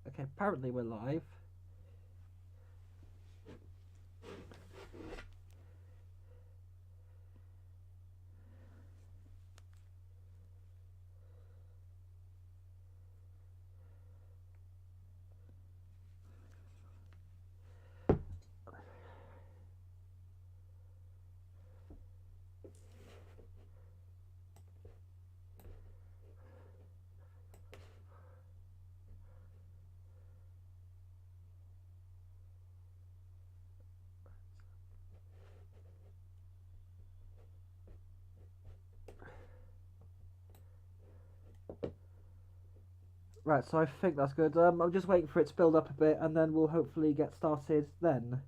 Okay, apparently we're live. Right, so I think that's good. I'm just waiting for it to build up a bit, and then we'll hopefully get started then.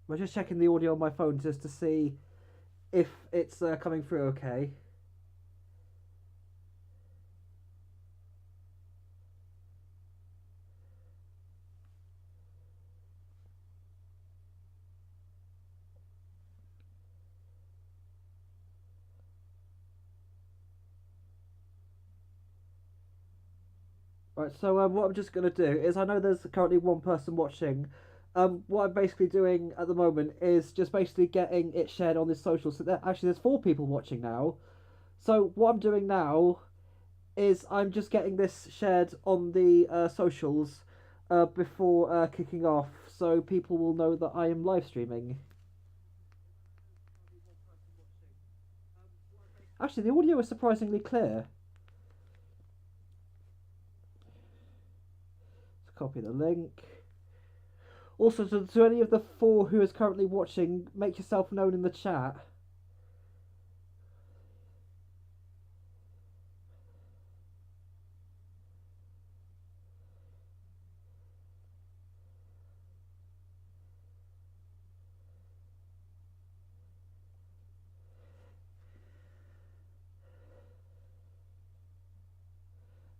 We're just checking the audio on my phone just to see if it's coming through okay. Right, so what I'm just going to do is, I know there's currently one person watching. What I'm basically doing at the moment is just basically getting it shared on this social. So actually there's 4 people watching now. So what I'm doing now is I'm just getting this shared on the socials before kicking off, so people will know that I am live streaming. Actually, the audio is surprisingly clear. Let's copy the link. Also, to any of the 4 who is currently watching, make yourself known in the chat.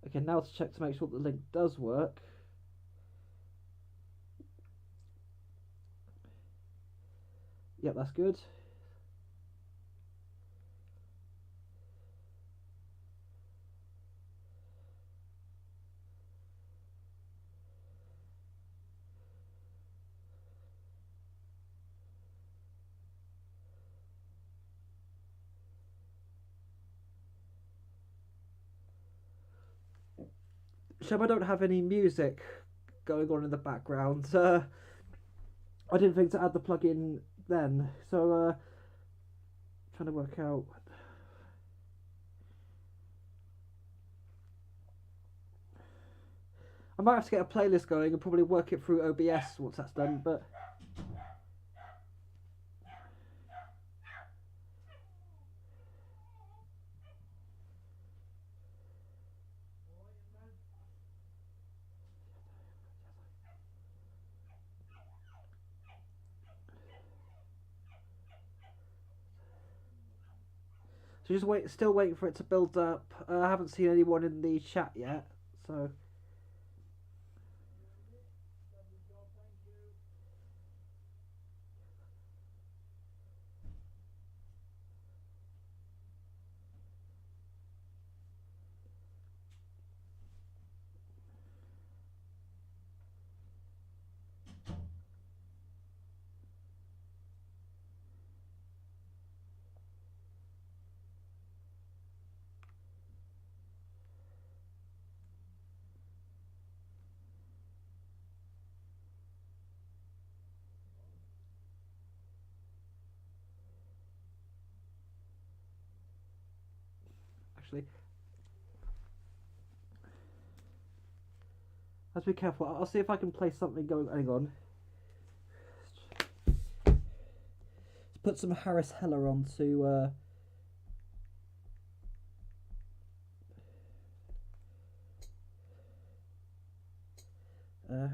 Okay, now to check to make sure the link does work. Yep, that's good. Shame I don't have any music going on in the background. I didn't think to add the plugin then, so trying to work out. I might have to get a playlist going and probably work it through OBS once that's done, but so just still waiting for it to build up. I haven't seen anyone in the chat yet, so actually, let's be careful. I'll see if I can play something going. Hang on. put some Harris Heller on to Harris.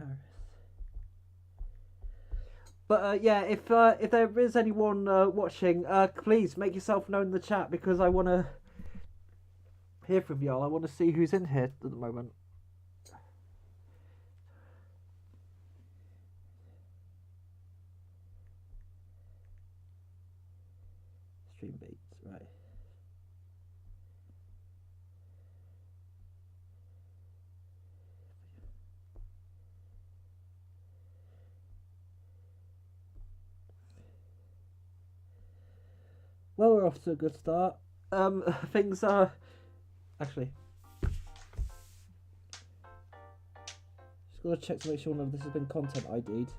But yeah, if there is anyone watching, please make yourself known in the chat, because I want to hear from y'all. I want to see who's in here at the moment. Stream beats, right. Well, we're off to a good start. Things are actually. Just gotta check to make sure none of this has been content ID'd.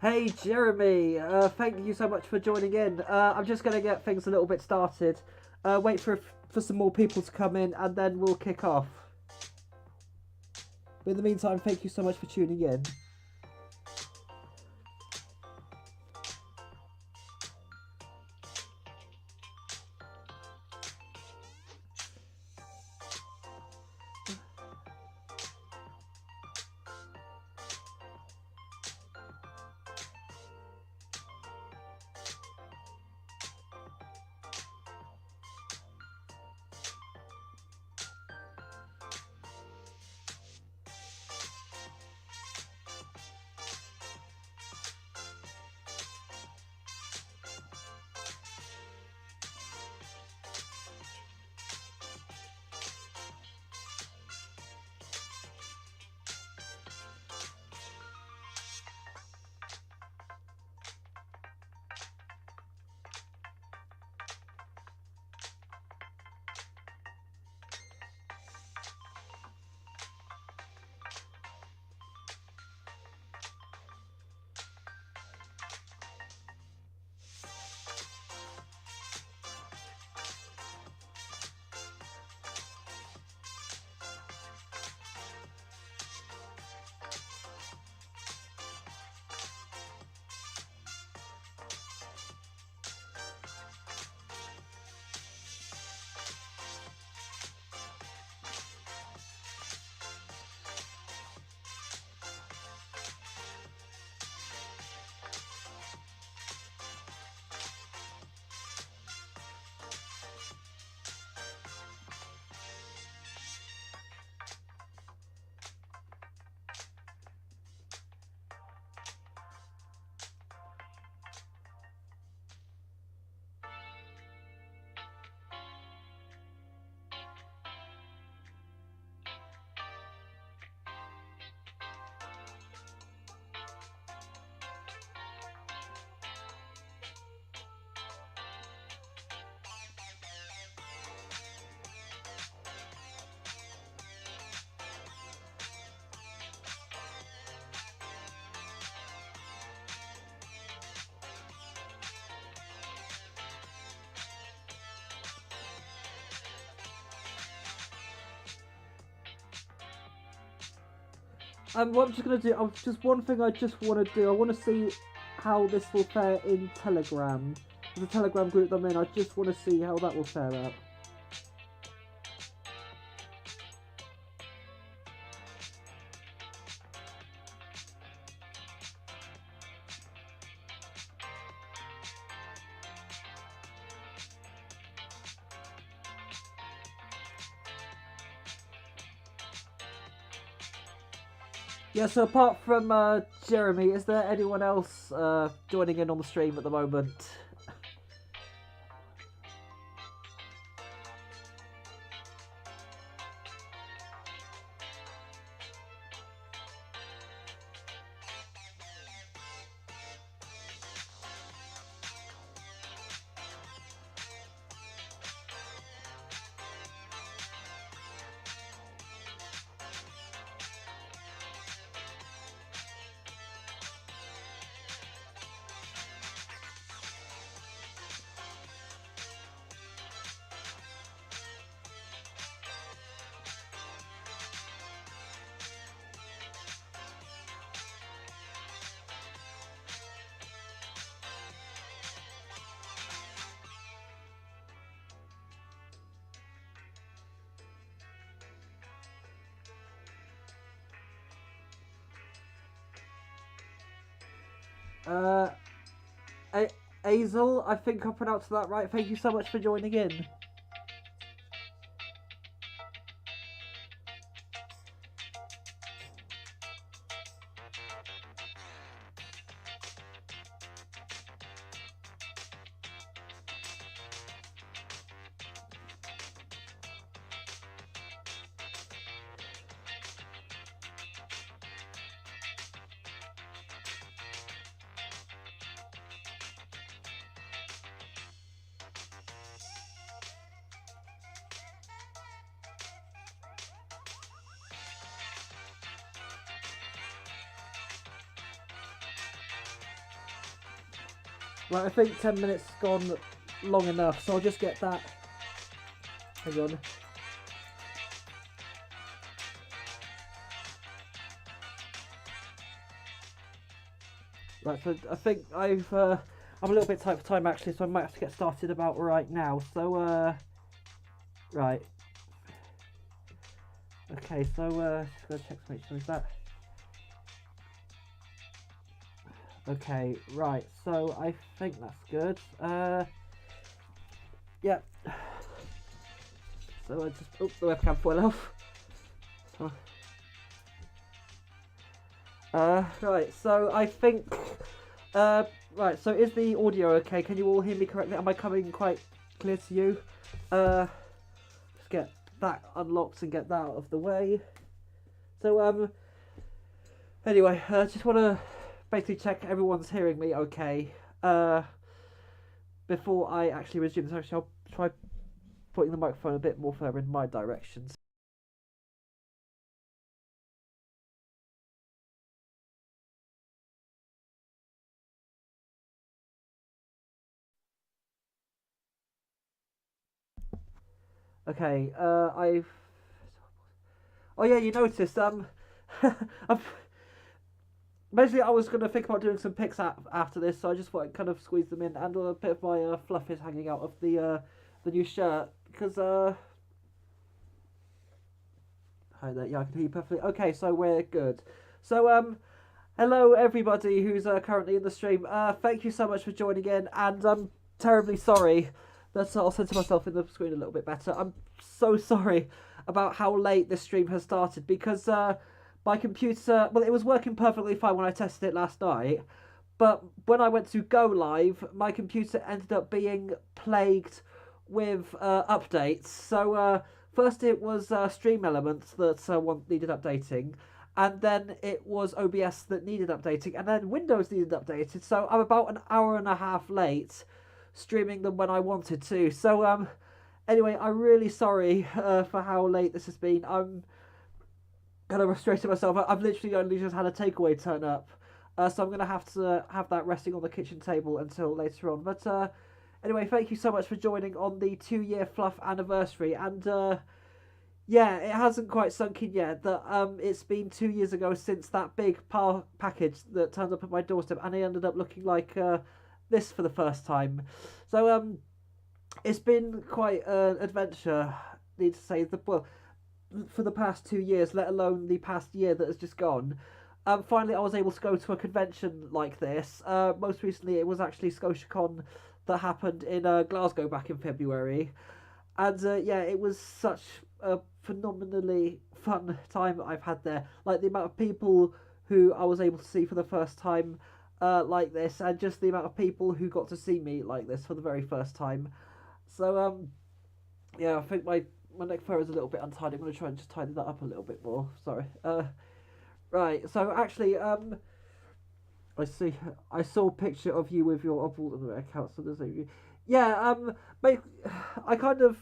Hey Jeremy, thank you so much for joining in. I'm just gonna get things a little bit started. Wait for some more people to come in, and then we'll kick off. But in the meantime, thank you so much for tuning in. What I'm just gonna do, just one thing I just want to do. I want to see how this will fare in Telegram. The Telegram group I'm in. I just want to see how that will fare out. Yeah, so apart from Jeremy, is there anyone else joining in on the stream at the moment? Uh, Azel, I think I pronounced that right. Thank you so much for joining in. Right, I think 10 minutes gone long enough, so I'll just get that. Hang on. Right, so I think I'm a little bit tight for time actually, so I might have to get started about right now. So, right. Okay, so, just gonna check to make sure is that. Okay, right, so I think that's good. Yeah. So I just, oh, the webcam fell off. Right, so I think, right, so is the audio okay? Can you all hear me correctly? Am I coming quite clear to you? Just get that unlocked and get that out of the way. So, anyway, just want to basically check everyone's hearing me okay, before I actually resume. So actually I'll try putting the microphone a bit more further in my direction. Okay, I've... Oh yeah, you noticed, I've... Basically, I was going to think about doing some pics after this, so I just thought I'd kind of squeeze them in, and a bit of my fluff is hanging out of the new shirt, because, Hi there, yeah, I can hear you perfectly. Okay, so we're good. So, hello everybody who's currently in the stream. Thank you so much for joining in, and I'm terribly sorry that I'll censor myself in the screen a little bit better. I'm so sorry about how late this stream has started, because my computer, well, it was working perfectly fine when I tested it last night, but when I went to go live, my computer ended up being plagued with updates. So first it was Stream Elements that needed updating, and then it was OBS that needed updating, and then Windows needed updated. So I'm about an hour and a half late streaming them when I wanted to. So anyway, I'm really sorry for how late this has been. I'm kind of frustrated myself. I've literally only just had a takeaway turn up, so I'm gonna have to have that resting on the kitchen table until later on. But anyway, thank you so much for joining on the 2-year Fluff anniversary, and yeah, it hasn't quite sunk in yet that it's been 2 years ago since that big package that turned up at my doorstep, and it ended up looking like this for the first time. So it's been quite an adventure, need to say. Well, for the past 2 years, let alone the past year that has just gone. Finally, I was able to go to a convention like this. Most recently, it was actually ScotiaCon that happened in Glasgow back in February. And yeah, it was such a phenomenally fun time I've had there. Like the amount of people who I was able to see for the first time like this, and just the amount of people who got to see me like this for the very first time. So yeah, I think my neck fur is a little bit untidy. I'm going to try and just tidy that up a little bit more. Sorry. Right. So actually, I saw a picture of you with your Oddballs account. So there's a yeah. I kind of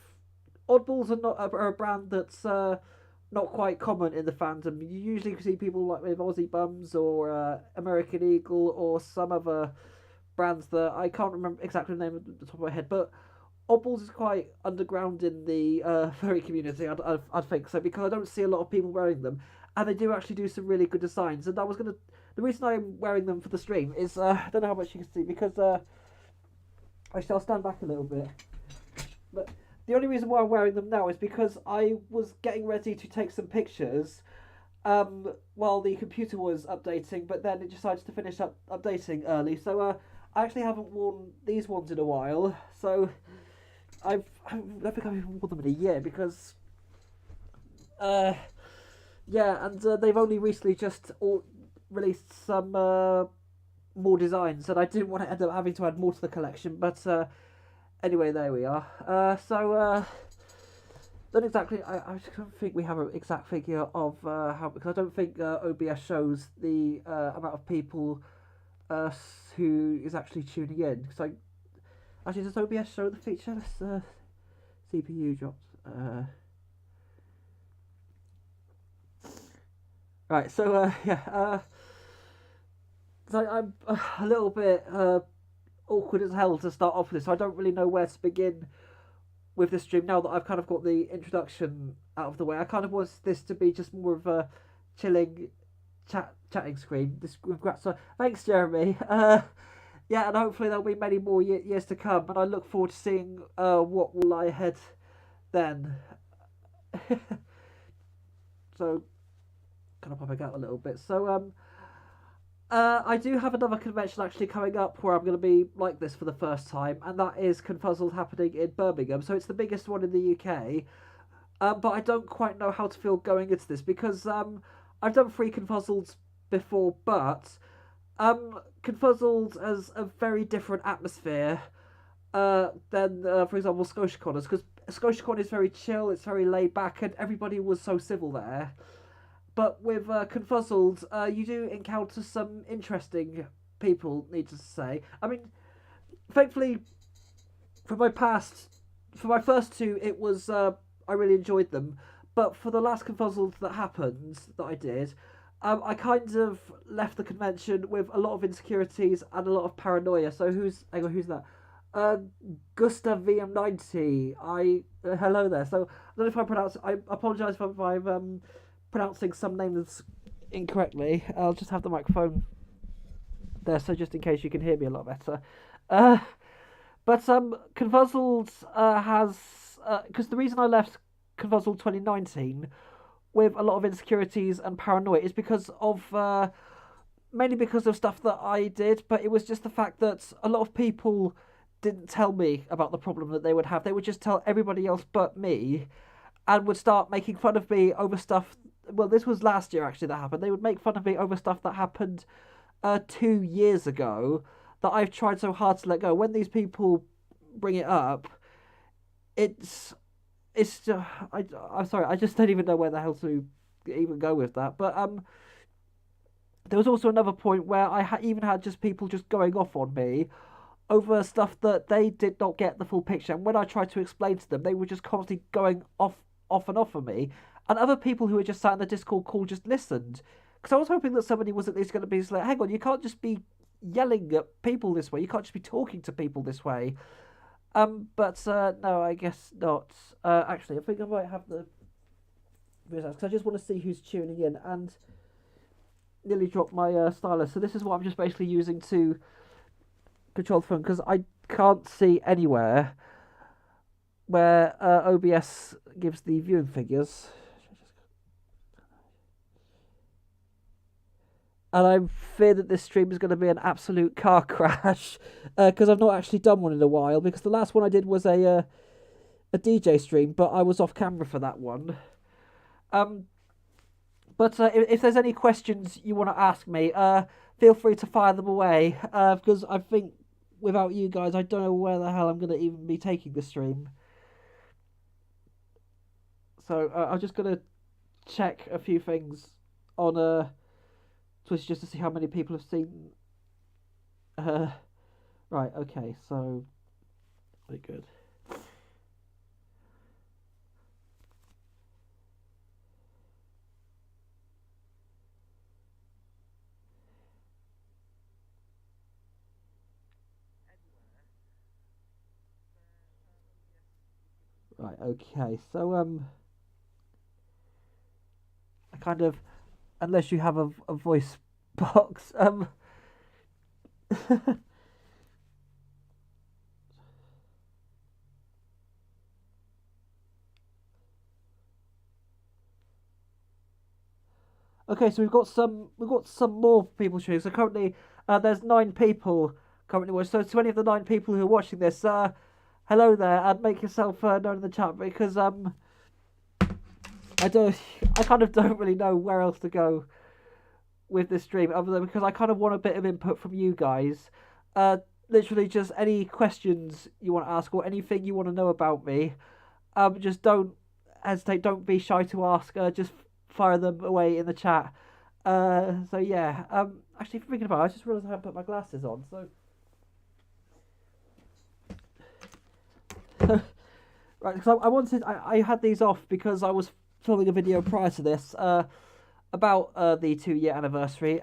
Oddballs are a brand that's not quite common in the fandom. You usually see people like with Aussie Bums or American Eagle or some other brands that I can't remember exactly the name at the top of my head, but Oddballs is quite underground in the furry community, I'd think so, because I don't see a lot of people wearing them, and they do actually do some really good designs. And the reason I'm wearing them for the stream is I don't know how much you can see, because actually I'll stand back a little bit. But the only reason why I'm wearing them now is because I was getting ready to take some pictures, while the computer was updating, but then it decides to finish up updating early. So I actually haven't worn these ones in a while. So I don't think I've even worn them in a year because uh, yeah, and they've only recently just released some more designs, and I didn't want to end up having to add more to the collection. But anyway, there we are. Don't exactly. I don't think we have an exact figure of how, because I don't think OBS shows the amount of people who is actually tuning in. Because actually, does OBS show the feature? Let's CPU drops. Right. So yeah. So I'm a little bit awkward as hell to start off with this. So I don't really know where to begin with this stream now that I've kind of got the introduction out of the way. I kind of want this to be just more of a chilling chatting screen. This congrats. So thanks, Jeremy. Yeah, and hopefully there'll be many more years to come. And I look forward to seeing what will lie ahead then. So, kind of popping out a little bit. So I do have another convention actually coming up where I'm going to be like this for the first time, and that is Confuzzled happening in Birmingham. So it's the biggest one in the UK. But I don't quite know how to feel going into this because I've done 3 Confuzzled before, but Confuzzled has a very different atmosphere than, for example, ScotiaCon is, because ScotiaCon is very chill, it's very laid back, and everybody was so civil there. But with Confuzzled, you do encounter some interesting people, needless to say. I mean, thankfully, for my first 2, it was I really enjoyed them. But for the last Confuzzled that happened, that I did, I kind of left the convention with a lot of insecurities and a lot of paranoia. So hang on, who's that? Gustav VM90. Hello there. So I don't know if I pronounce. I apologise if I'm pronouncing some names incorrectly. I'll just have the microphone there, so just in case you can hear me a lot better. But Confuzzled has because the reason I left Confuzzled 2019 with a lot of insecurities and paranoia is because of mainly because of stuff that I did, but it was just the fact that a lot of people didn't tell me about the problem that they would have. They would just tell everybody else but me, and would start making fun of me over stuff. Well, this was last year actually that happened. They would make fun of me over stuff that happened 2 years ago that I've tried so hard to let go. When these people bring it up, it's just, I'm sorry, I just don't even know where the hell to even go with that. But there was also another point where I even had just people just going off on me over stuff that they did not get the full picture. And when I tried to explain to them, they were just constantly going off and off on me. And other people who were just sat in the Discord call just listened. Because I was hoping that somebody was at least going to be like, hang on, you can't just be yelling at people this way. You can't just be talking to people this way. But no, I guess not. Actually, I think I might have the because I just want to see who's tuning in, and nearly dropped my stylus. So this is what I'm just basically using to control the phone, because I can't see anywhere where OBS gives the viewing figures. And I fear that this stream is going to be an absolute car crash, because I've not actually done one in a while. Because the last one I did was a DJ stream, but I was off camera for that one. But if there's any questions you want to ask me, feel free to fire them away. Because I think without you guys, I don't know where the hell I'm going to even be taking the stream. So I'm just going to check a few things on Twitch just to see how many people have seen. Right, okay, so very good. Right, okay, so I kind of, unless you have a voice box, Okay, so we've got some more people tuning. So currently, there's 9 people currently watching. So to any of the 9 people who are watching this, hello there, and make yourself known in the chat because I don't, I kind of don't really know where else to go with this stream other than because I kind of want a bit of input from you guys. Literally just any questions you want to ask or anything you want to know about me. Just don't hesitate. Don't be shy to ask. Just fire them away in the chat. So yeah. Actually, thinking about it, I just realised I haven't put my glasses on. So right, because I had these off because I was filming a video prior to this about the 2-year anniversary.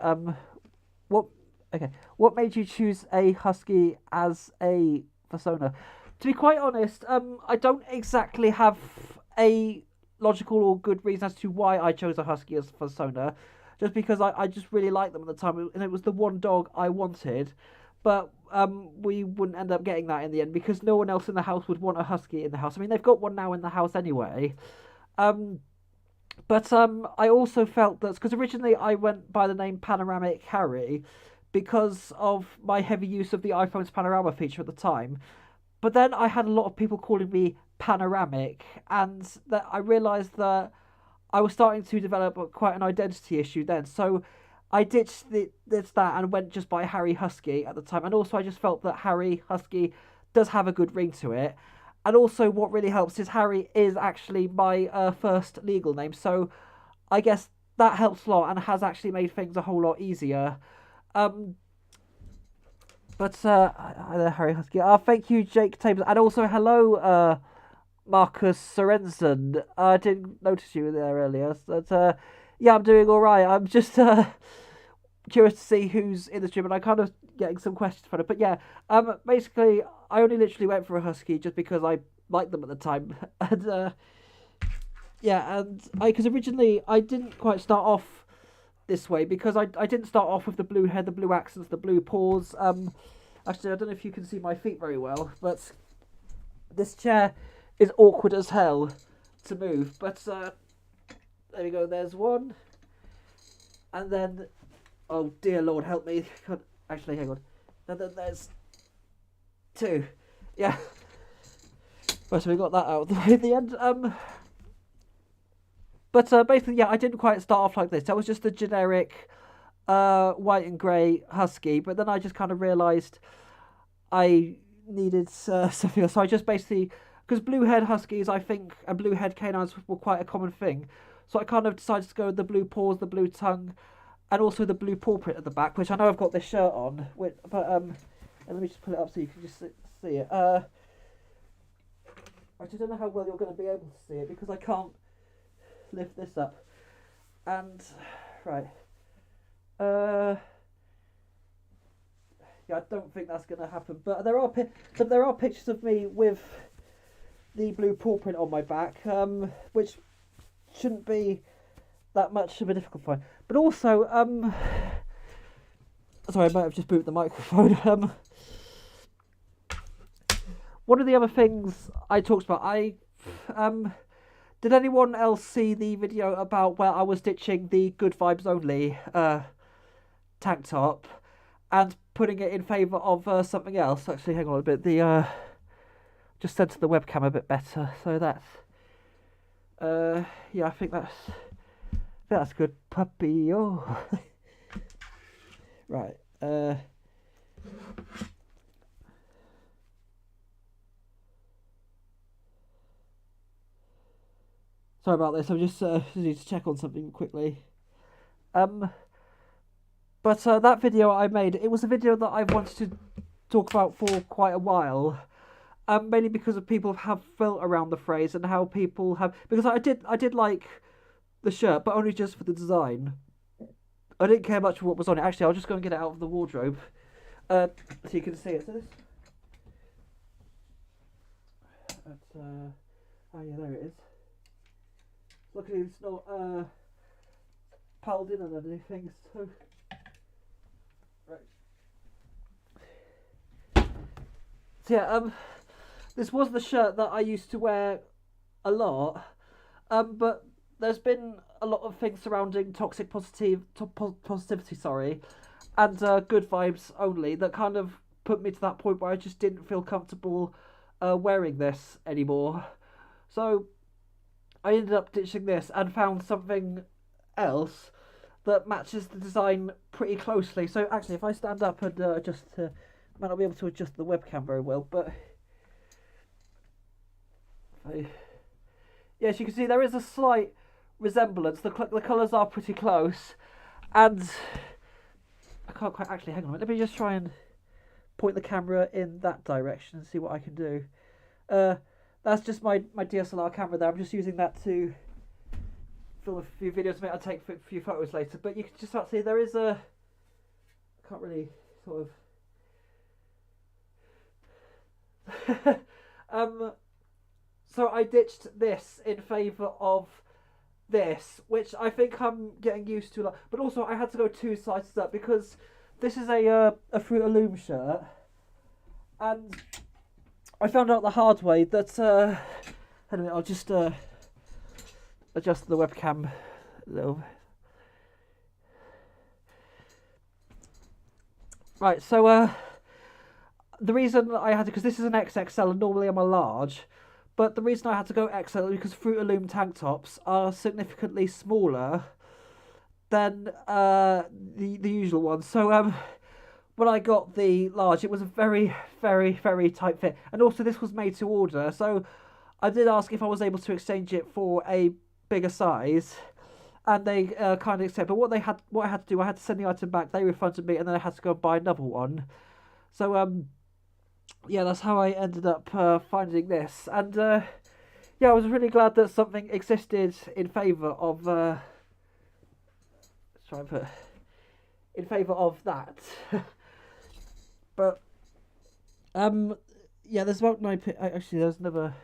What okay? What made you choose a husky as a Fursona? To be quite honest, I don't exactly have a logical or good reason as to why I chose a husky as Fursona. Just because I just really liked them at the time, and it was the one dog I wanted. But we wouldn't end up getting that in the end because no one else in the house would want a husky in the house. I mean, they've got one now in the house anyway. But I also felt that because originally I went by the name Panoramic Harry because of my heavy use of the iPhone's panorama feature at the time. But then I had a lot of people calling me Panoramic, and that I realised that I was starting to develop quite an identity issue then. So I ditched that and went just by Harry Husky at the time. And also I just felt that Harry Husky does have a good ring to it. And also what really helps is Harry is actually my first legal name. So I guess that helps a lot and has actually made things a whole lot easier. But hi there, Harry Husky. Thank you, Jake Tabers. And also hello, Marcus Sorensen. I didn't notice you there earlier. But yeah, I'm doing all right. I'm just curious to see who's in the stream, and I'm kind of getting some questions from it. But yeah, basically, I only literally went for a husky just because I liked them at the time, and yeah, and because originally I didn't quite start off this way because I didn't start off with the blue head, the blue accents, the blue paws. Actually, I don't know if you can see my feet very well, but this chair is awkward as hell to move. But there we go. There's one, and then oh dear Lord, help me! Actually, hang on. And then there's 2. Yeah. Right, so we got that out of the way at the end. But basically, yeah, I didn't quite start off like this. I was just a generic white and grey husky. But then I just kind of realised I needed something else. So I just basically, because blue-head huskies, I think, and blue-head canines were quite a common thing. So I kind of decided to go with the blue paws, the blue tongue, and also the blue paw print at the back, which I know I've got this shirt on. But and let me just pull it up so you can just see it. I just don't know how well you're going to be able to see it because I can't lift this up. And right, yeah, I don't think that's going to happen. But there are pictures of me with the blue paw print on my back, which shouldn't be that much of a difficult find. But also, sorry, I might have just moved the microphone. One of the other things I talked about, did anyone else see the video about where I was ditching the Good Vibes Only tank top and putting it in favour of something else? Actually, hang on a bit. Just center the webcam a bit better. So that's yeah, I think that's good, puppy. Oh, right. Sorry about this. I just need to check on something quickly. But that video I made, it was a video that I've wanted to talk about for quite a while. Mainly because of people have felt around the phrase and how people have, because I did like the shirt, but only just for the design. I didn't care much for what was on it. Actually, I'll just go and get it out of the wardrobe, so you can see it. So this, oh yeah, there it is. Luckily, it's not piled in and anything. So right. So yeah, this was the shirt that I used to wear a lot, but there's been a lot of things surrounding positivity, sorry, and good vibes only that kind of put me to that point where I just didn't feel comfortable wearing this anymore. So I ended up ditching this and found something else that matches the design pretty closely. So actually, if I stand up and adjust to, might not be able to adjust the webcam very well, but yes, you can see there is a slight resemblance. The colours are pretty close, and I can't quite actually. Hang on a minute. Let me just try and point the camera in that direction and see what I can do. That's just my DSLR camera there. I'm just using that to film a few videos of it. I'll take a few photos later. But you can just start to see there is a... I can't really sort of... So I ditched this in favour of this, which I think I'm getting used to. But also I had to go 2 sizes up because this is a Fruit of Loom shirt. And I found out the hard way that... anyway, I'll just adjust the webcam a little bit. Right, so the reason I had to... Because this is an XXL and normally I'm a large. But the reason I had to go XL is because Fruit of Loom tank tops are significantly smaller than the usual ones. So when I got the large, it was a very, very, very tight fit. And also this was made to order. So I did ask if I was able to exchange it for a bigger size. And they kind of accepted. But what I had to do, I had to send the item back. They refunded me and then I had to go and buy another one. So yeah, that's how I ended up finding this. And yeah, I was really glad that something existed in favour of... let's try and put... In favour of that. But... yeah, there's about 9... Actually, there's another...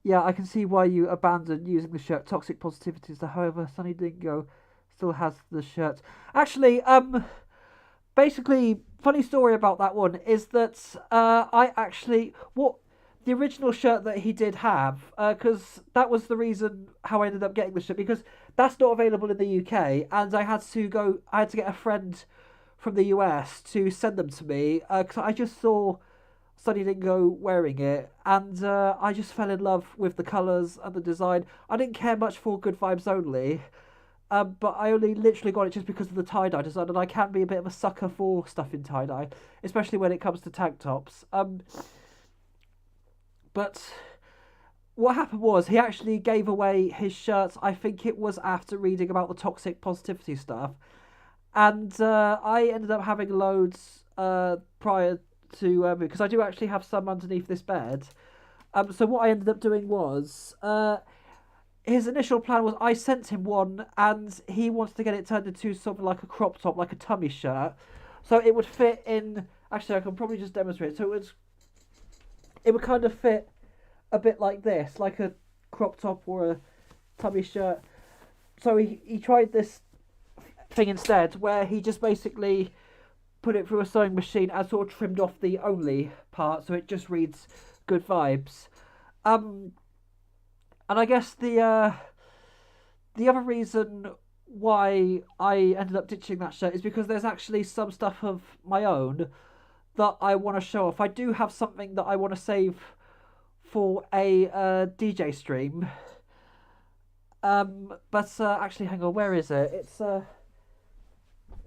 Yeah, I can see why you abandoned using the shirt. Toxic positivity. So, however, Sunny Dingo still has the shirt. Actually, basically, funny story about that one is that I actually... the original shirt that he did have, because that was the reason how I ended up getting the shirt, because that's not available in the UK, and I had to get a friend from the US to send them to me, because I just saw Sunny Dingo wearing it, and I just fell in love with the colours and the design. I didn't care much for Good Vibes Only, but I only literally got it just because of the tie-dye design, and I can be a bit of a sucker for stuff in tie-dye, especially when it comes to tank tops. But what happened was he actually gave away his shirts. I think it was after reading about the toxic positivity stuff, and I ended up having loads prior to because I do actually have some underneath this bed. So what I ended up doing was his initial plan was I sent him one, and he wanted to get it turned into something like a crop top, like a tummy shirt, so it would fit in. Actually, I can probably just demonstrate. So it would kind of fit a bit like this, like a crop top or a tummy shirt. So he tried this thing instead, where he just basically put it through a sewing machine and sort of trimmed off the only part, so it just reads Good Vibes. And I guess the other reason why I ended up ditching that shirt is because there's actually some stuff of my own that I want to show off. I do have something that I want to save for a DJ stream. But actually, hang on, where is it? It's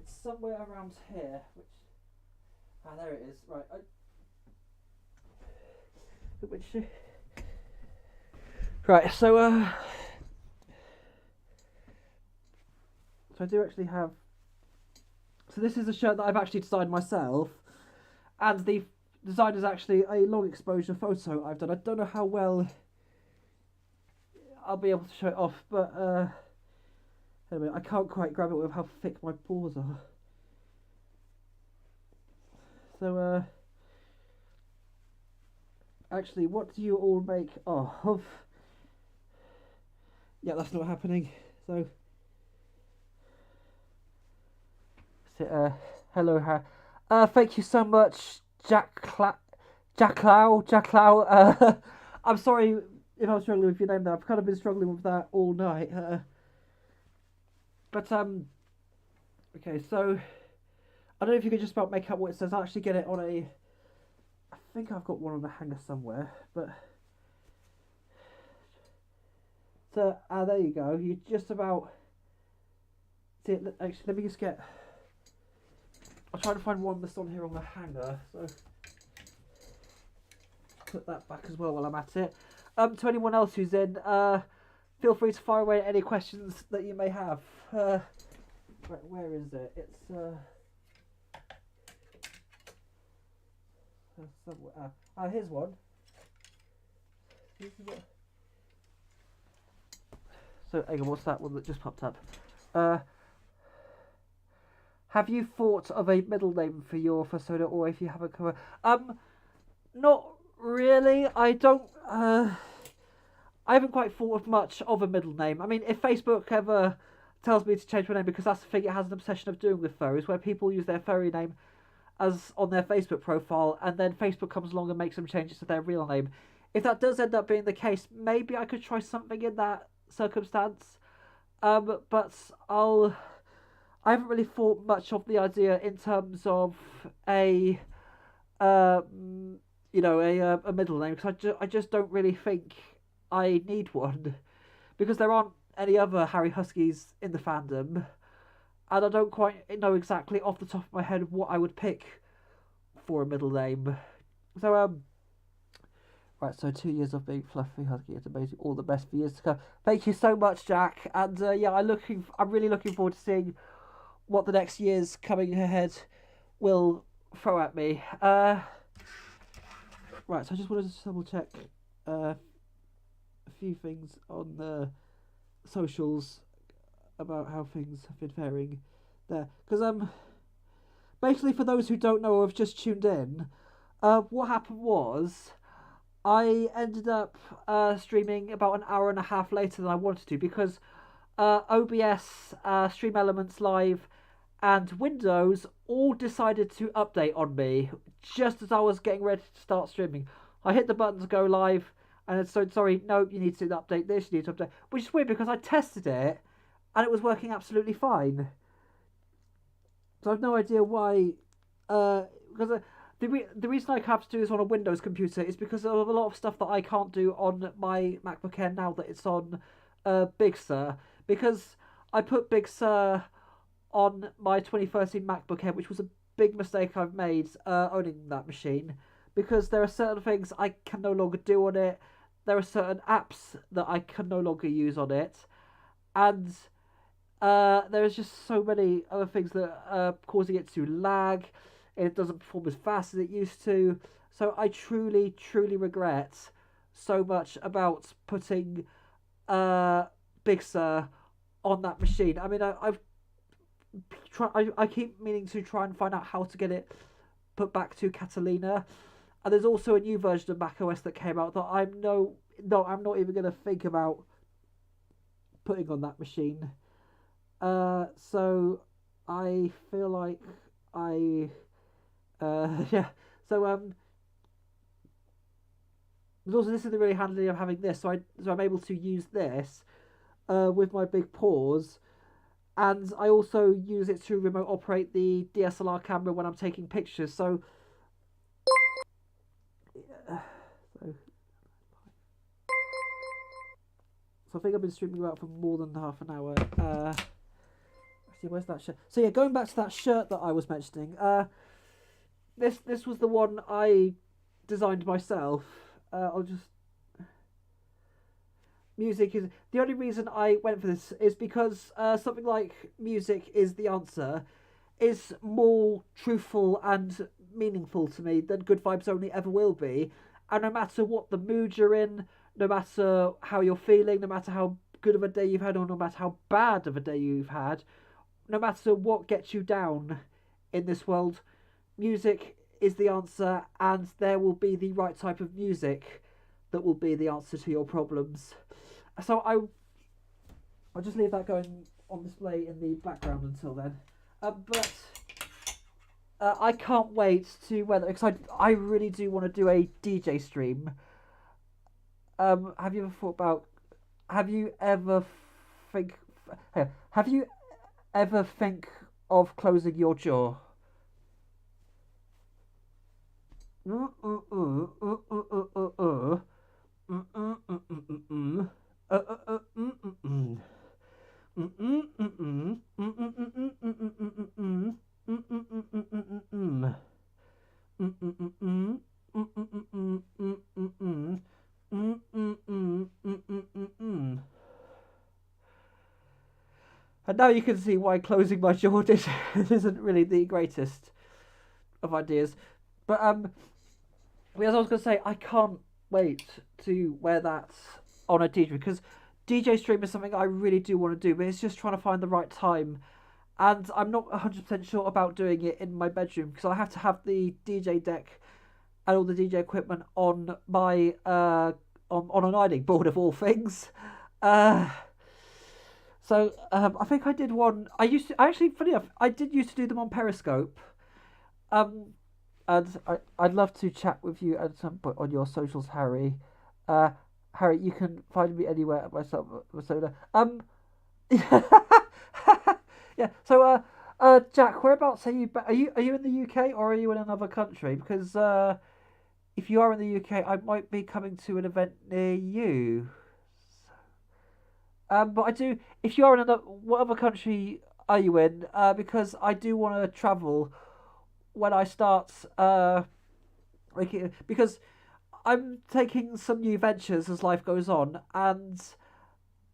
somewhere around here. There it is. Right. Right. So I do actually have. So this is a shirt that I've actually designed myself, and the design is actually a long exposure photo I've done. I don't know how well I'll be able to show it off, but anyway, I can't quite grab it with how thick my paws are. So actually, what do you all make of? Yeah, that's not happening. So hello, thank you so much, Jack Lau. I'm sorry if I'm struggling with your name there. I've kind of been struggling with that all night. Okay, so I don't know if you could just about make out what it says. I'll actually get it on a. I think I've got one on the hanger somewhere, but. So, there you go. You just about. See, actually, let me just get. I'll try to find one that's on here on the hanger. So, put that back as well while I'm at it. To anyone else who's in, feel free to fire away any questions that you may have. Right, where is it? It's somewhere. Here's one. So, hang on, what's that one that just popped up? Have you thought of a middle name for your Fursona, or if you have a cover? Not really. I don't. I haven't quite thought of much of a middle name. I mean, if Facebook ever tells me to change my name, because that's the thing it has an obsession of doing with furries, where people use their furry name as on their Facebook profile, and then Facebook comes along and makes them change it to their real name. If that does end up being the case, maybe I could try something in that circumstance. But I haven't really thought much of the idea in terms of a a middle name, because I just don't really think I need one, because there aren't any other Harry Huskies in the fandom, and I don't quite know exactly off the top of my head what I would pick for a middle name. So right, so 2 years of being Fluffy Husky. It's amazing. All the best for years to come. Thank you so much, Jack. And yeah, I'm really looking forward to seeing what the next years coming ahead will throw at me. Right, so I just wanted to double check a few things on the socials about how things have been faring there. Because basically, for those who don't know or have just tuned in, what happened was I ended up streaming about an hour and a half later than I wanted to, because OBS, Stream Elements Live, and Windows all decided to update on me just as I was getting ready to start streaming. I hit the button to go live, and it said, sorry, no, you need to update this, you need to update, which is weird because I tested it and it was working absolutely fine. So I have no idea why, because the reason I have to do this on a Windows computer is because of a lot of stuff that I can't do on my MacBook Air now that it's on Big Sur, because I put Big Sur on my 2013 MacBook Air, which was a big mistake I've made owning that machine, because there are certain things I can no longer do on it, there are certain apps that I can no longer use on it, and there is just so many other things that are causing it to lag. It doesn't perform as fast as it used to. So I truly, truly regret so much about putting Big Sur on that machine. I mean, I keep meaning to try and find out how to get it put back to Catalina. And there's also a new version of macOS that came out that I'm not even going to think about putting on that machine. So I feel like yeah. So there's also, this is the really handy of having this. So I'm able to use this with my big paws, and I also use it to remote operate the DSLR camera when I'm taking pictures. So I think I've been streaming about for more than half an hour. See, where's that shirt? So yeah, going back to that shirt that I was mentioning. This was the one I designed myself. I'll just. Music is the only reason I went for this is because something like music is the answer is more truthful and meaningful to me than Good Vibes Only ever will be. And no matter what the mood you're in, no matter how you're feeling, no matter how good of a day you've had, or no matter how bad of a day you've had, no matter what gets you down in this world, music is the answer, and there will be the right type of music that will be the answer to your problems. So I'll just leave that going on display in the background until then. But I can't wait to because I really do want to do a DJ stream. have you ever thought about? Have you ever think? Have you ever think of closing your jaw? And now you can see why closing my jaw isn't really the greatest of ideas. But as I was gonna say, I can't wait to wear that on a DJ because DJ stream is something I really do want to do, but it's just trying to find the right time. And I'm not 100% sure about doing it in my bedroom because I have to have the DJ deck and all the DJ equipment on my on an ironing board of all things. Uh, I think I did one. I used to actually, funny enough, I did used to do them on Periscope. Um, and I'd love to chat with you at some point on your socials, Harry. Uh, Harry, you can find me anywhere at myself, Fursona. Yeah. So, Jack, whereabouts are you? Are you in the UK or are you in another country? Because if you are in the UK, I might be coming to an event near you. But I do. If you are in another, what other country are you in? Because I do want to travel when I start. Because I'm taking some new ventures as life goes on, and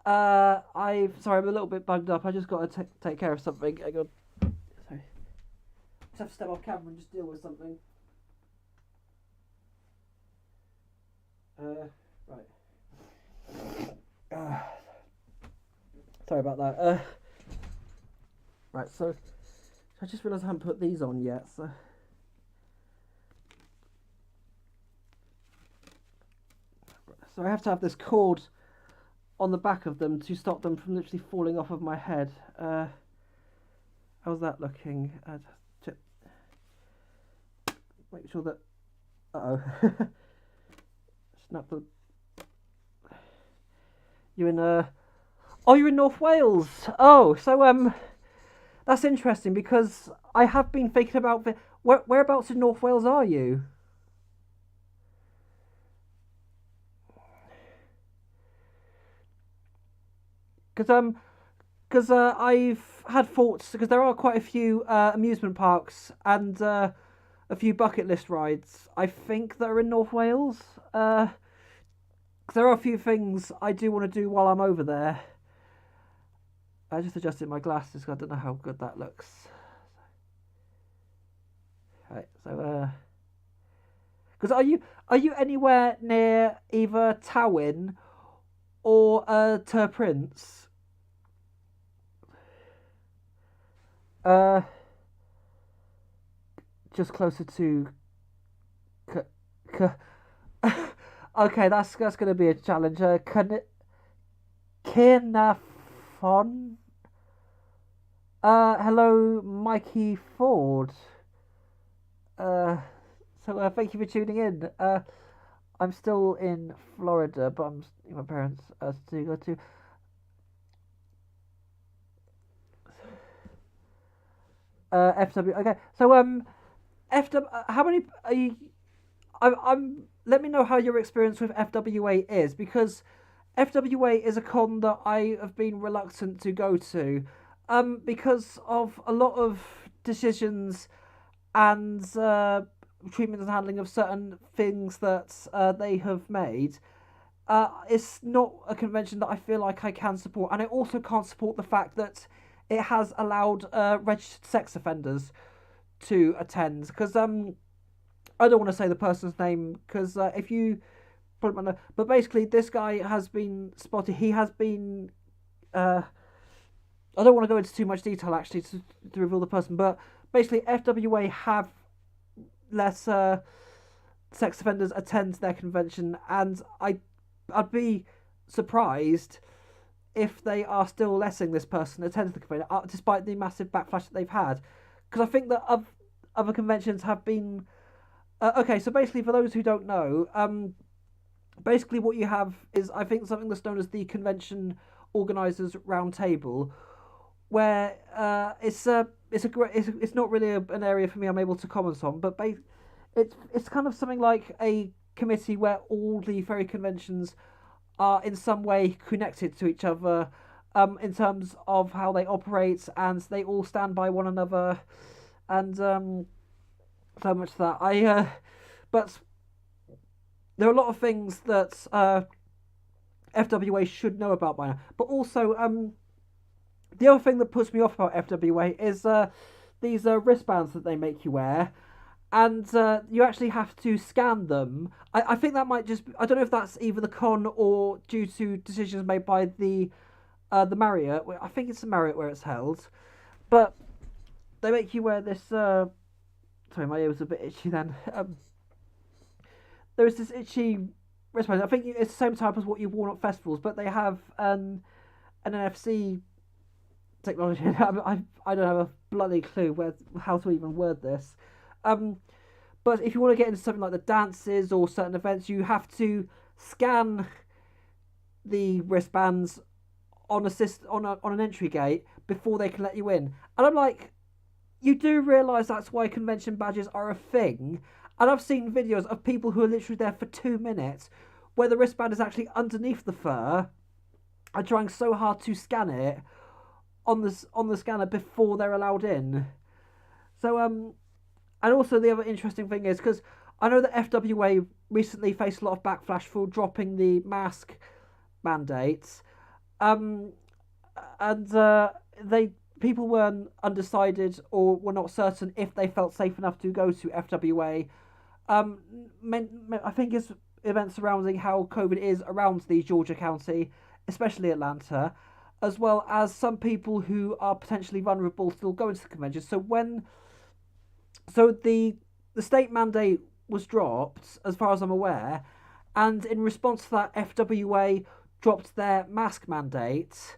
I'm a little bit bugged up. I just got to take care of something. Hang on. Sorry. Just have to step off camera and just deal with something. Right. Sorry about that. Right, so I just realised I haven't put these on yet, so I have to have this cord on the back of them to stop them from literally falling off of my head. How's that looking? Make sure that. Snap the. You're in Oh, you're in North Wales. Oh, so that's interesting because I have been thinking about whereabouts in North Wales are you? Because I've had thoughts because there are quite a few amusement parks and a few bucket list rides. I think that are in North Wales. 'Cause there are a few things I do want to do while I'm over there. I just adjusted my glasses. 'Cause I don't know how good that looks. Right, so because are you anywhere near either Tywin or Ter Prince? Uh, just closer to. C- c- okay, that's going to be a challenge. Caernarfon. Hello, Mikey Ford. Thank you for tuning in. I'm still in Florida, but I'm with my parents to go to. FW. Okay, so FW. How many? Are you, I'm. Let me know how your experience with FWA is because FWA is a con that I have been reluctant to go to, because of a lot of decisions and treatment and handling of certain things that they have made. It's not a convention that I feel like I can support, and I also can't support the fact that it has allowed registered sex offenders to attend. Because I don't want to say the person's name because if you probably might know, but basically this guy has been spotted. He has been. I don't want to go into too much detail actually to reveal the person, but basically FWA have less sex offenders attend their convention, and I'd be surprised if they are still letting this person attend the convention despite the massive backlash that they've had, because I think that other conventions have been okay. So basically, for those who don't know, basically what you have is, I think, something that's known as the convention organisers round table, where it's not really an area for me I'm able to comment on, but it's kind of something like a committee where all the fairy conventions are in some way connected to each other, in terms of how they operate, and they all stand by one another, and so much that but there are a lot of things that FWA should know about by now. But also, the other thing that puts me off about FWA is these wristbands that they make you wear, and you actually have to scan them. I think that might just I don't know if that's either the con or due to decisions made by the Marriott. I think it's the Marriott where it's held, but they make you wear this. Sorry, my ear was a bit itchy then. There is this itchy wristband. I think it's the same type as what you've worn at festivals, but they have an NFC technology. I don't have a bloody clue how to even word this. But if you want to get into something like the dances or certain events, you have to scan the wristbands on an entry gate before they can let you in. And I'm like, you do realise that's why convention badges are a thing. And I've seen videos of people who are literally there for 2 minutes, where the wristband is actually underneath the fur, and trying so hard to scan it on the scanner before they're allowed in. So and also the other interesting thing is, because I know that FWA recently faced a lot of backlash for dropping the mask mandates, and they people weren't undecided or were not certain if they felt safe enough to go to FWA. I think it's events surrounding how COVID is around the Georgia County, especially Atlanta, as well as some people who are potentially vulnerable still going to the convention. So the state mandate was dropped, as far as I'm aware, and in response to that, FWA dropped their mask mandate,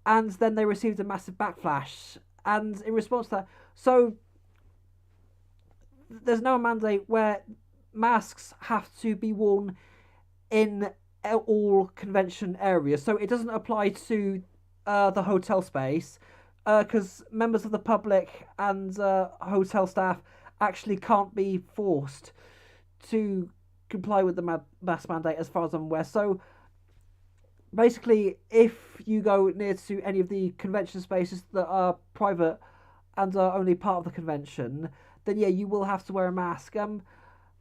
and then they received a massive backlash. And in response to that, so there's now a mandate where masks have to be worn in all convention areas. So it doesn't apply to the hotel space, because members of the public and hotel staff actually can't be forced to comply with the mask mandate, as far as I'm aware. So basically, if you go near to any of the convention spaces that are private and are only part of the convention, then yeah, you will have to wear a mask. And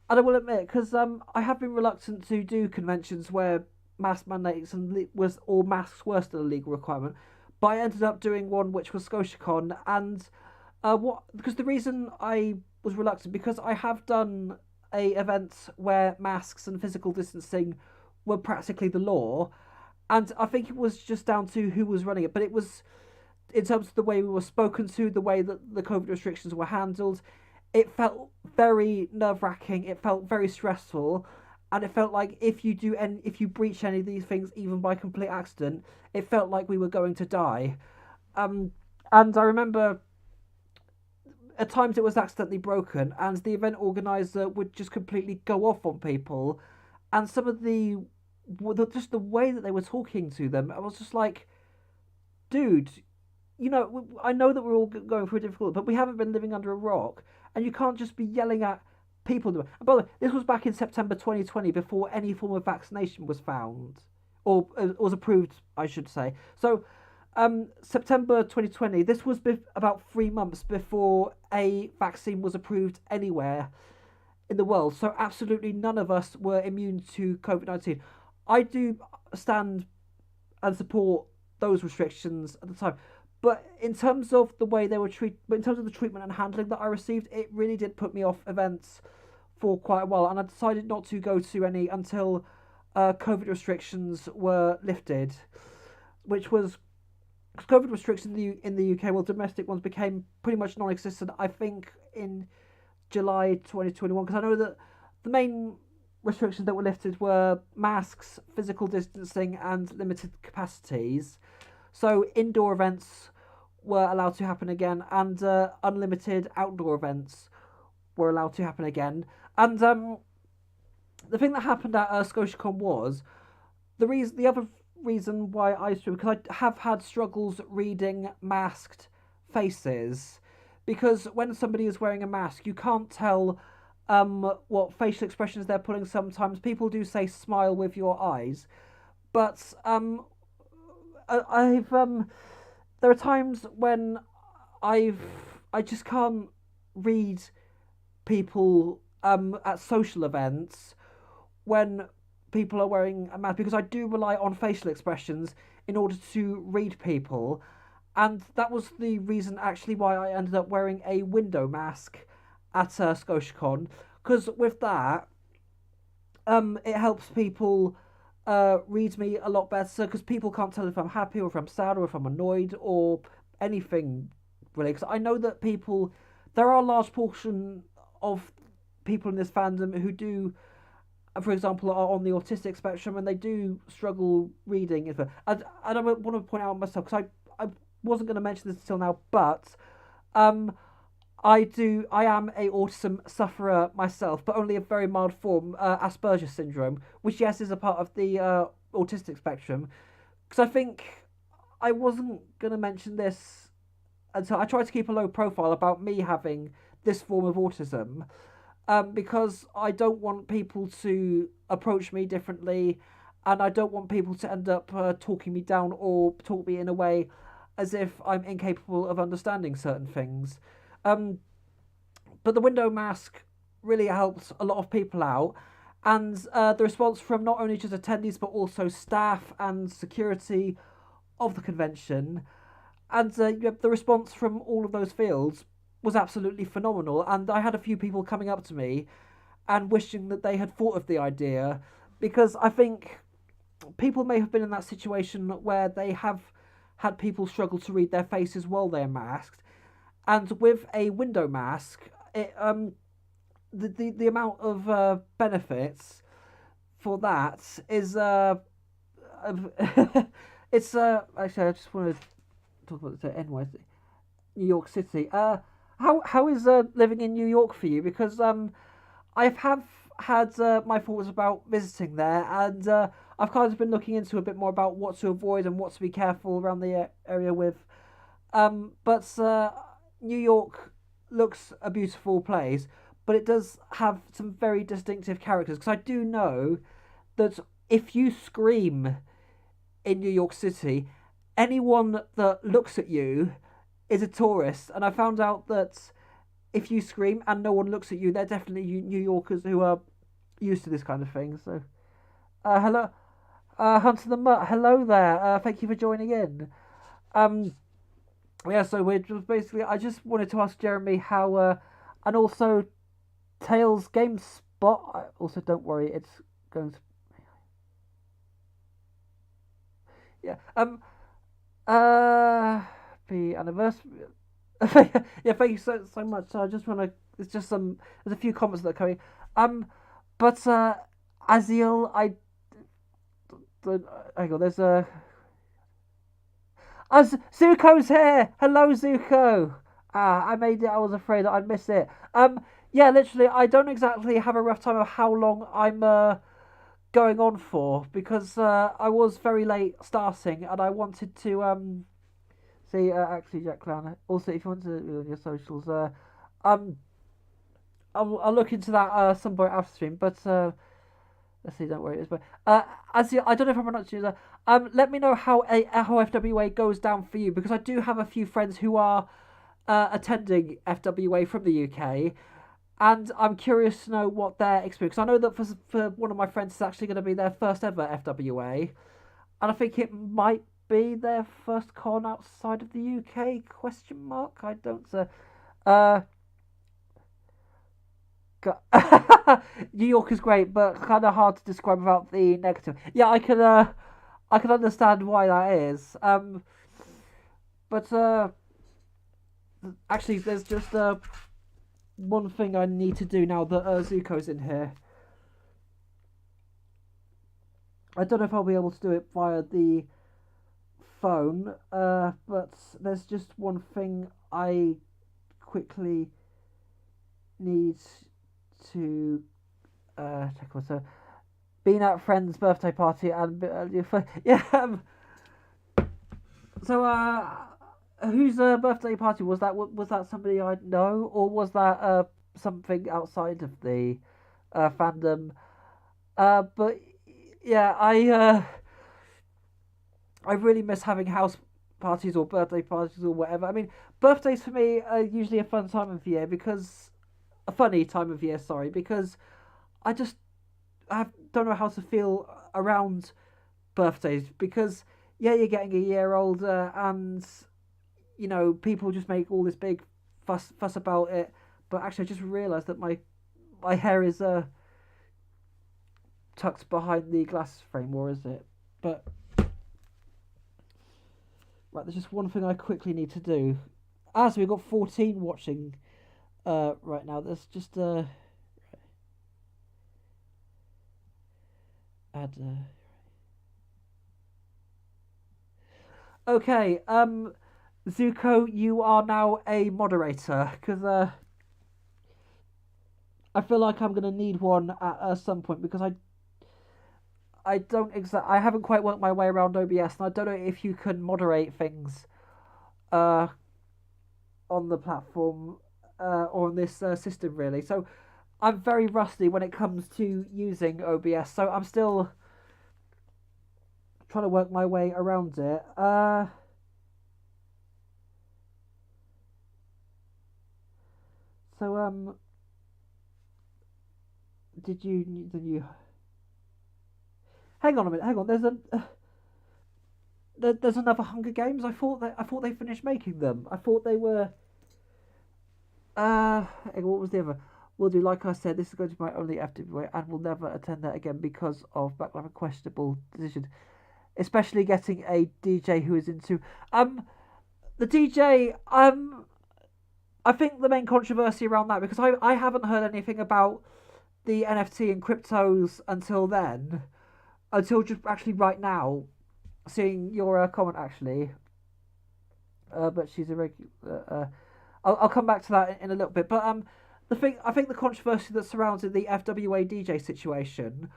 I will admit, because I have been reluctant to do conventions where mask mandates or masks were still a legal requirement, but I ended up doing one which was ScotiaCon, and because the reason I was reluctant, because I have done a event where masks and physical distancing were practically the law, and I think it was just down to who was running it, but it was in terms of the way we were spoken to, the way that the COVID restrictions were handled. It felt very nerve-wracking. It felt very stressful, and it felt like if you breach any of these things, even by complete accident, it felt like we were going to die. And I remember at times it was accidentally broken, and the event organizer would just completely go off on people, and some of just the way that they were talking to them, I was just like, dude, I know that we're all going through a difficult, but we haven't been living under a rock, and you can't just be yelling at people. And by the way, this was back in September 2020, before any form of vaccination was found, or was approved, I should say. So, September 2020, this was about 3 months before a vaccine was approved anywhere in the world. So absolutely none of us were immune to COVID-19. I do stand and support those restrictions at the time. But in terms of the way they were in terms of the treatment and handling that I received, it really did put me off events for quite a while, and I decided not to go to any until COVID restrictions were lifted, which was COVID restrictions in the UK. Well, domestic ones became pretty much non-existent, I think, in July 2021, because I know that the main restrictions that were lifted were masks, physical distancing, and limited capacities. So indoor events were allowed to happen again, and unlimited outdoor events were allowed to happen again. And the thing that happened at ScotiaCon was the other reason why I struggle, because I have had struggles reading masked faces, because when somebody is wearing a mask, you can't tell what facial expressions they're putting. Sometimes people do say smile with your eyes, but I've there are times when I've I just can't read people at social events when people are wearing a mask, because I do rely on facial expressions in order to read people, and that was the reason actually why I ended up wearing a window mask at ScotiaCon, because with that, it helps people read me a lot better, because people can't tell if I'm happy or if I'm sad or if I'm annoyed or anything really. Because I know that there are a large portion of people in this fandom who do, for example, are on the autistic spectrum, and they do struggle reading. I don't want to point out myself, because I wasn't going to mention this until now, but um, I am a autism sufferer myself, but only a very mild form, Asperger's syndrome, which yes is a part of the autistic spectrum. Because I think I wasn't going to mention this until I tried to keep a low profile about me having this form of autism, because I don't want people to approach me differently, and I don't want people to end up talking me down or talk me in a way as if I'm incapable of understanding certain things. Um, but the window mask really helped a lot of people out, and the response from not only just attendees but also staff and security of the convention, and the response from all of those fields was absolutely phenomenal. And I had a few people coming up to me and wishing that they had thought of the idea, because I think people may have been in that situation where they have had people struggle to read their faces while they're masked, and with a window mask, the amount of benefits for that is it's actually I just want to talk about the NYC, New York City. How is living in New York for you? Because I have had my thoughts about visiting there, and I've kind of been looking into a bit more about what to avoid and what to be careful around the area with. But New York looks a beautiful place, but it does have some very distinctive characters. Because I do know that if you scream in New York City, anyone that looks at you is a tourist. And I found out that if you scream and no one looks at you, they're definitely New Yorkers who are used to this kind of thing. So, hello, Hunter the Mutt. Hello there. Thank you for joining in. Um, yeah. So we're just basically. I just wanted to ask Jeremy how, and also Tails Game Spot. Also, don't worry, it's going to. Yeah. Uh, the anniversary. Yeah, thank you so much. So I just want to. It's just some. There's a few comments that are coming. Um, but Azil, I. Hang on. There's a. Zuko's here. Hello, Zuko. Ah, I made it. I was afraid that I'd miss it. Yeah, literally, I don't exactly have a rough time of how long I'm going on for, because I was very late starting, and I wanted to see, actually, Jack Clown. Also, if you want to on your socials, um, I'll look into that some point after stream. But let's see, don't worry. But as you, I don't know if I'm pronouncing it. Let me know how FWA goes down for you, because I do have a few friends who are attending FWA from the UK, and I'm curious to know what their experience. I know that for one of my friends, it's actually going to be their first ever FWA, and I think it might be their first con outside of the UK? Question mark. I don't. Uh, New York is great, but kind of hard to describe without the negative. Yeah, I can understand why that is. But actually, there's just one thing I need to do now that Zuko's in here. I don't know if I'll be able to do it via the phone, but there's just one thing I quickly need to check also. Been at a friend's birthday party and yeah. So whose birthday party was that? Was that somebody I know, or was that something outside of the fandom? But yeah, I really miss having house parties or birthday parties or whatever. I mean, birthdays for me are usually a fun time of year because a funny time of year. Sorry, because I just don't know how to feel around birthdays because yeah, you're getting a year older and you know people just make all this big fuss about it. But actually, I just realised that my hair is tucked behind the glass frame, or is it? But right, there's just one thing I quickly need to do. So we've got 14 watching right now. There's just add. Okay, Zuko, you are now a moderator because I feel like I'm gonna need one at some point because I don't I haven't quite worked my way around OBS and I don't know if you can moderate things uh on the platform or on this system really. So I'm very rusty when it comes to using OBS. So I'm still trying to work my way around it. So did you hang on a minute? Hang on. There's another Hunger Games. I thought they finished making them. I thought they were. What was the other? Will do. Like I said, this is going to be my only FWA, and will never attend that again because of backlash and questionable decisions, especially getting a DJ who is into the DJ. I think the main controversy around that because I haven't heard anything about the NFT and cryptos until then, until just actually right now, seeing your comment actually. But she's a regular. I'll come back to that in a little bit. But the thing I think the controversy that surrounded the FWA DJ situation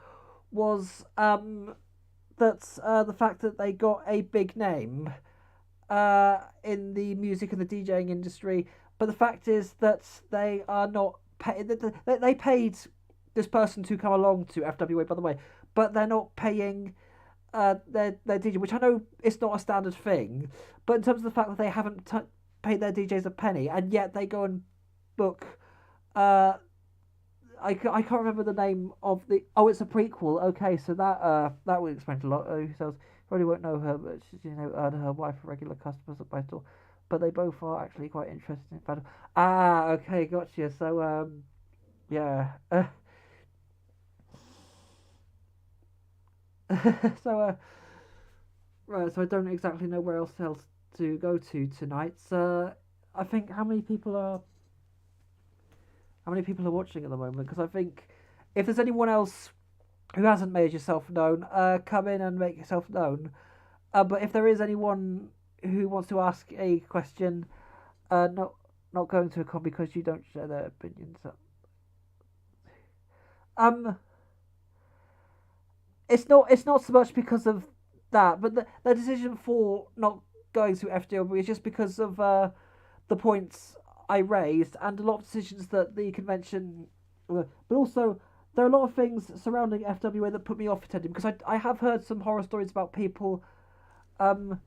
was that the fact that they got a big name in the music and the DJing industry, but the fact is that they are not paid. They paid this person to come along to FWA, by the way, but they're not paying their DJ, which I know it's not a standard thing, but in terms of the fact that they haven't paid their DJs a penny, and yet they go and book. I can't remember the name of the. Oh, it's a prequel. Okay, so that would explain a lot. So probably won't know her, but she's her wife are regular customers at my store, but they both are actually quite interested in fandom. Okay, gotcha. So yeah. So right, so I don't exactly know where else to go to tonight. So I think how many people are watching at the moment? Because I think if there's anyone else who hasn't made yourself known, come in and make yourself known. But if there is anyone who wants to ask a question, not going to a con because you don't share their opinions. Um, it's not so much because of that, but the decision for not going to FDW is just because of the points I raised and a lot of decisions that the convention, but also there are a lot of things surrounding FWA that put me off attending because I have heard some horror stories about people. Um,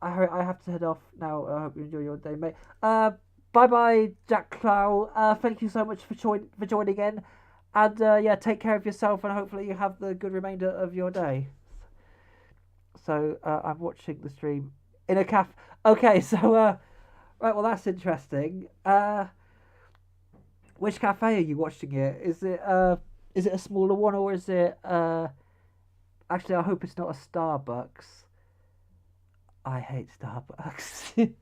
I have to head off now. I hope you enjoy your day, mate. Bye bye, Jack Clow. Thank you so much for joining in, and yeah, take care of yourself and hopefully you have the good remainder of your day. So I'm watching the stream in a cafe. Okay, so right, well that's interesting. Which cafe are you watching it? Is it a smaller one or is it actually I hope it's not a Starbucks. I hate Starbucks.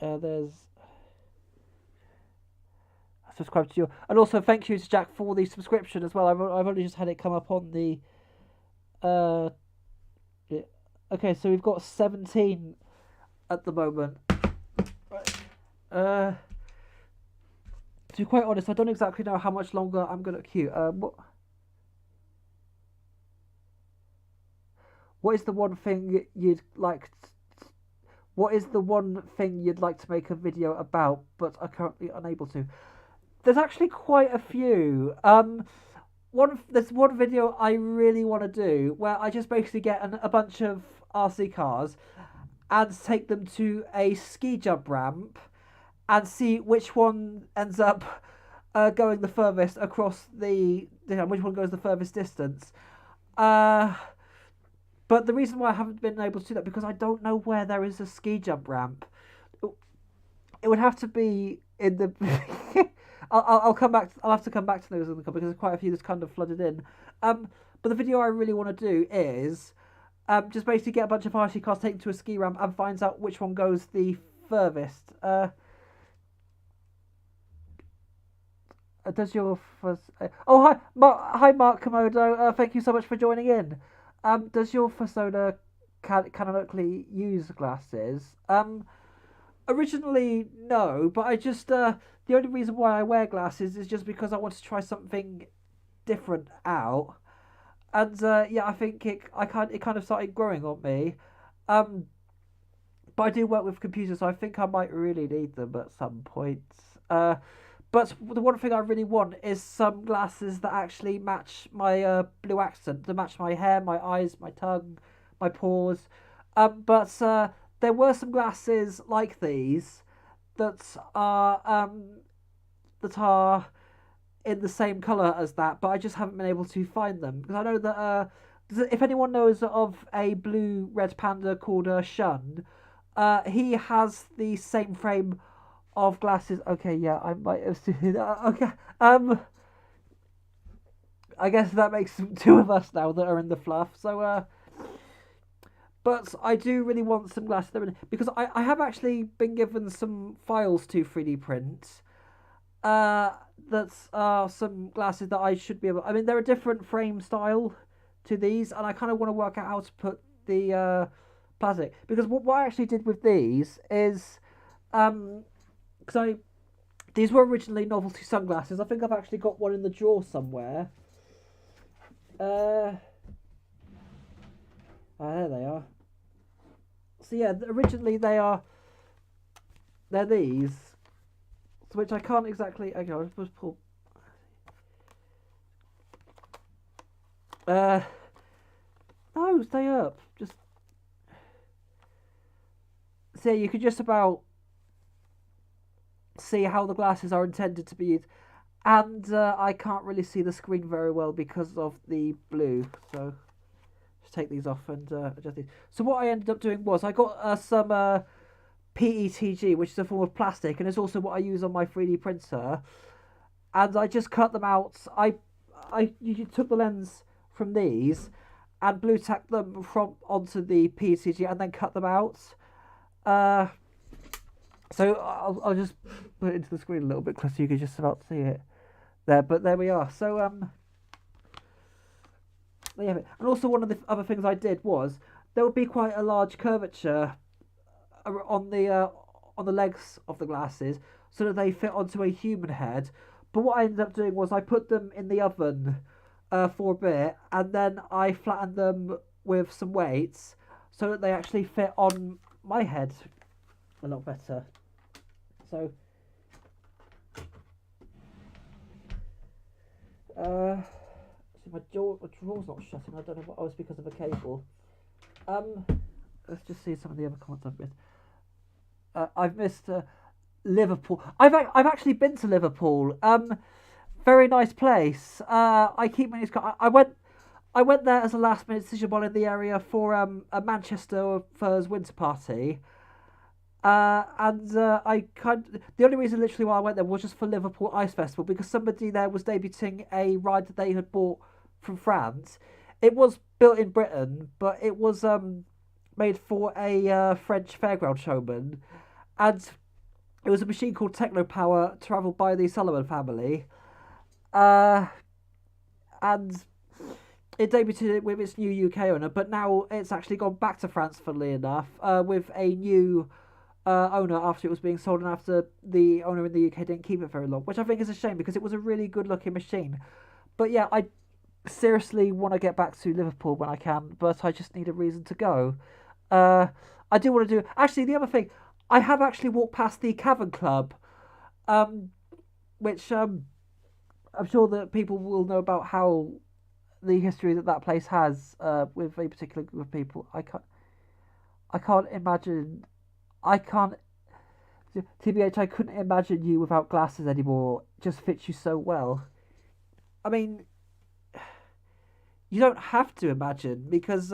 There's subscribe to you, and also thank you to Jack for the subscription as well. I've only just had it come up on the yeah. Okay, so we've got 17 at the moment. Right. To be quite honest, I don't exactly know how much longer I'm gonna queue. What is the one thing you'd like? What is the one thing you'd like to make a video about, but are currently unable to? There's actually quite a few. There's one video I really want to do where I just basically get a bunch of RC cars and take them to a ski jump ramp and see which one ends up going the furthest across which one goes the furthest distance. But the reason why I haven't been able to do that because I don't know where there is a ski jump ramp. It would have to be in the. I'll come back. I'll have to come back to those in the because there's quite a few that's kind of flooded in. But the video I really want to do is just basically get a bunch of RC cars taken to a ski ramp and finds out which one goes the furthest. Does your oh hi Mark Komodo. Thank you so much for joining in. Does your Fursona canonically use glasses? Originally no, but I just the only reason why I wear glasses is just because I want to try something different out, and yeah, I think it kind of started growing on me. But I do work with computers, so I think I might really need them at some point. But the one thing I really want is some glasses that actually match my blue accent, that match my hair, my eyes, my tongue, my pores. But there were some glasses like these that are in the same colour as that, but I just haven't been able to find them because I know that if anyone knows of a blue red panda called Shun, he has the same frame of glasses. Okay, yeah, I might have seen that. Okay, I guess that makes two of us now that are in the fluff. So, but I do really want some glasses because I have actually been given some files to 3D print. That's some glasses that I should be able. I mean, they're a different frame style to these, and I kind of want to work out how to put the plastic because what I actually did with these is because these were originally novelty sunglasses. I think I've actually got one in the drawer somewhere. There they are. So yeah, originally they're these, which I can't exactly. Okay, I'll just pull. No, stay up. Just so you could just about see how the glasses are intended to be used, and I can't really see the screen very well because of the blue. So just take these off and adjust these. So what I ended up doing was I got some PETG, which is a form of plastic, and it's also what I use on my 3D printer. And I just cut them out. You took the lens from these and blue tacked them onto the PETG and then cut them out. So I'll just put it into the screen a little bit closer so you can just about see it there. But there we are. So there you have it. And also one of the other things I did was there would be quite a large curvature on the legs of the glasses so that they fit onto a human head. But what I ended up doing was I put them in the oven for a bit, and then I flattened them with some weights so that they actually fit on my head a lot better. So see, my drawer's not shutting. I don't know what. Oh, it's because of a cable. Let's just see some of the other comments I've missed. I've missed Liverpool. I've actually been to Liverpool. Very nice place. I keep meaning to. I went there as a last minute decision while in the area for a Manchester Furs winter party. And the only reason literally why I went there was just for Liverpool Ice Festival because somebody there was debuting a ride that they had bought from France. It was built in Britain, but it was made for a French fairground showman, and it was a machine called Techno Power, travelled by the Sullivan family, and it debuted with its new UK owner, but now it's actually gone back to France, funnily enough, with a new owner after it was being sold, and after the owner in the UK didn't keep it very long, which I think is a shame because it was a really good looking machine. But yeah, I seriously want to get back to Liverpool when I can, but I just need a reason to go. Uh, I do want to do. Actually, the other thing, I have actually walked past the Cavern Club, um, which I'm sure that people will know about how the history that that place has with a particular group of people. I can't imagine. I can't. TBH, I couldn't imagine you without glasses anymore. It just fits you so well. I mean, you don't have to imagine because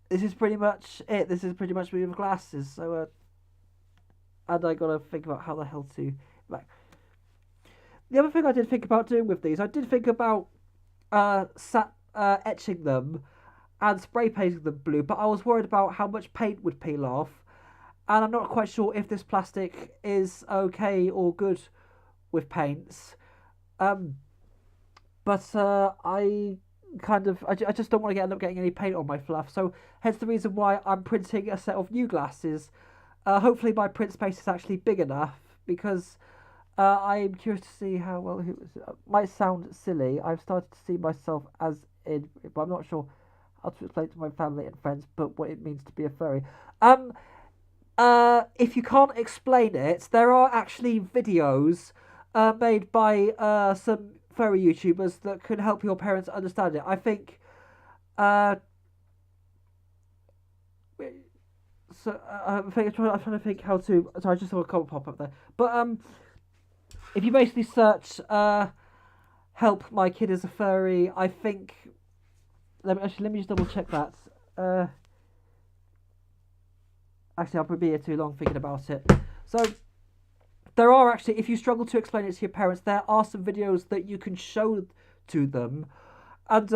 this is pretty much it. This is pretty much me with glasses. So, and I gotta think about how the hell to. Like, the other thing I did think about doing with these, I did think about etching them and spray painting them blue, but I was worried about how much paint would peel off, and I'm not quite sure if this plastic is okay or good with paints. Um, but I just don't want to end up getting any paint on my fluff. So hence the reason why I'm printing a set of new glasses. Hopefully my print space is actually big enough because I'm curious to see how well it might sound silly. I've started to see myself as in, but I'm not sure how to explain to my family and friends, but what it means to be a furry. If you can't explain it, there are actually videos made by some furry YouTubers that can help your parents understand it. I think. Uh, I'm trying to think how to. Sorry, I just saw a comment pop up there. But if you basically search "help my kid is a furry," I think. Let me just double check that. Actually, I'll probably be here too long thinking about it. So there are actually, if you struggle to explain it to your parents, there are some videos that you can show to them. And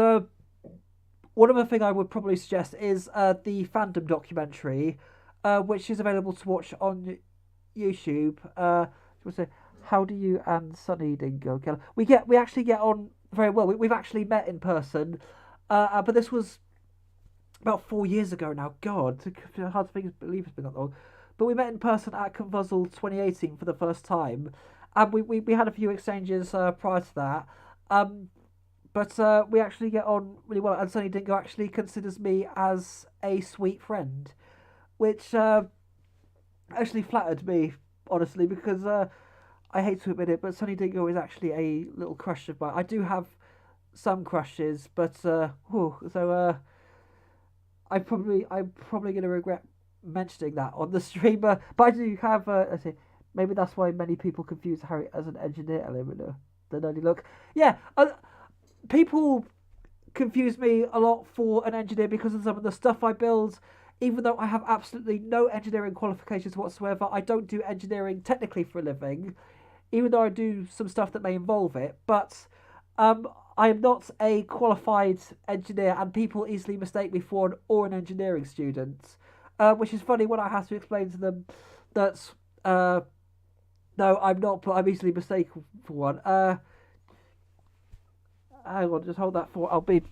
one other thing I would probably suggest is the fandom documentary, which is available to watch on YouTube. Say, how do you and Sunny Dingo get on? We actually get on very well. We've actually met in person, but this was about 4 years ago now. God, it's hard to believe it's been that long. But we met in person at Confuzzle 2018 for the first time, and we had a few exchanges prior to that. But we actually get on really well, and Sunny Dingo actually considers me as a sweet friend, which actually flattered me, honestly, because I hate to admit it, but Sunny Dingo is actually a little crush of mine. I do have some crushes, but I'm probably gonna regret mentioning that on the streamer. But I do have I say maybe that's why many people confuse Harry as an engineer element. The nerdy look. Yeah, people confuse me a lot for an engineer because of some of the stuff I build. Even though I have absolutely no engineering qualifications whatsoever, I don't do engineering technically for a living. Even though I do some stuff that may involve it, but I am not a qualified engineer, and people easily mistake me for an engineering student, which is funny when I have to explain to them that no, I'm not, but I'm easily mistaken for one. Hang on, just hold that thought. I'll be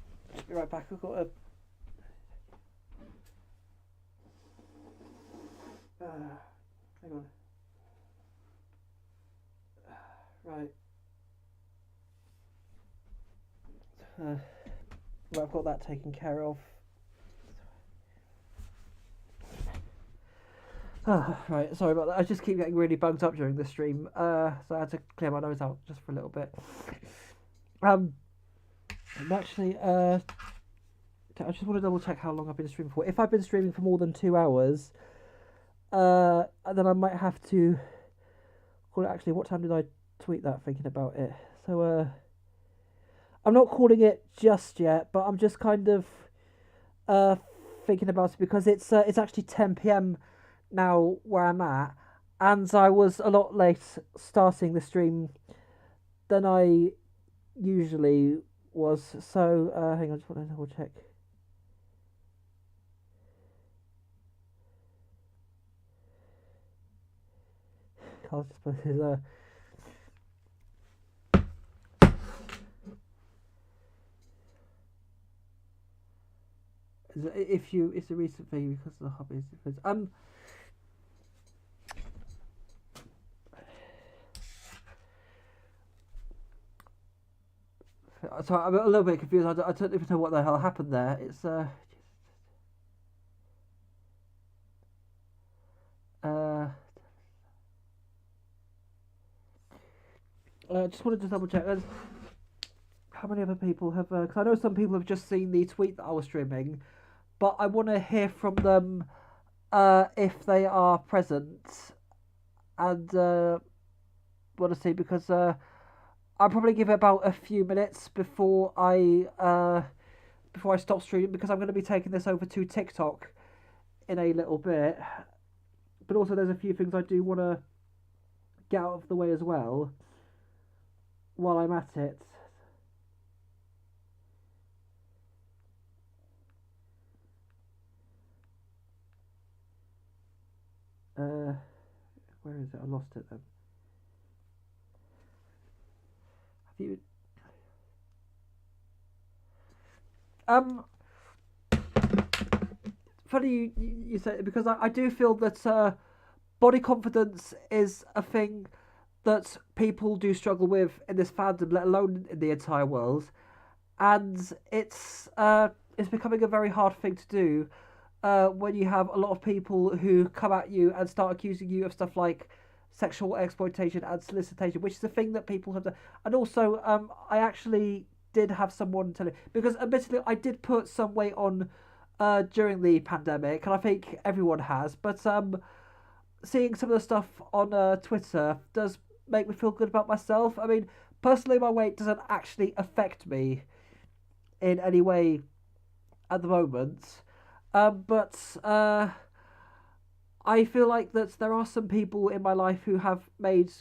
right back. I've got a. Hang on. Right. Right, I've got that taken care of. Right, sorry about that. I just keep getting really bugged up during the stream, so I had to clear my nose out just for a little bit. I'm actually, I just want to double check how long I've been streaming for. If I've been streaming for more than 2 hours, then I might have to. Well, actually, what time did I tweet that? Thinking about it, so I'm not calling it just yet, but I'm just kind of thinking about it because it's actually 10 p.m. now where I'm at, and I was a lot late starting the stream than I usually was. So hang on, just want to double check. I'll just put his If you, it's a recent thing because of the hobbies. So I'm a little bit confused. I don't even know what the hell happened there. Uh, I just wanted to double check. How many other people have? Because I know some people have just seen the tweet that I was streaming, but I want to hear from them if they are present and want to see because I'll probably give it about a few minutes before I stop streaming because I'm going to be taking this over to TikTok in a little bit. But also, there's a few things I do want to get out of the way as well while I'm at it. Uh, where is it? I lost it then. Have you? Um, Funny you say it because I do feel that body confidence is a thing that people do struggle with in this fandom, let alone in the entire world, and it's becoming a very hard thing to do when you have a lot of people who come at you and start accusing you of stuff like sexual exploitation and solicitation, which is a thing that people have done. And also, I actually did have someone tell me because admittedly I did put some weight on during the pandemic, and I think everyone has. But seeing some of the stuff on Twitter does make me feel good about myself. I mean, personally, my weight doesn't actually affect me in any way at the moment. But I feel like that there are some people in my life who have made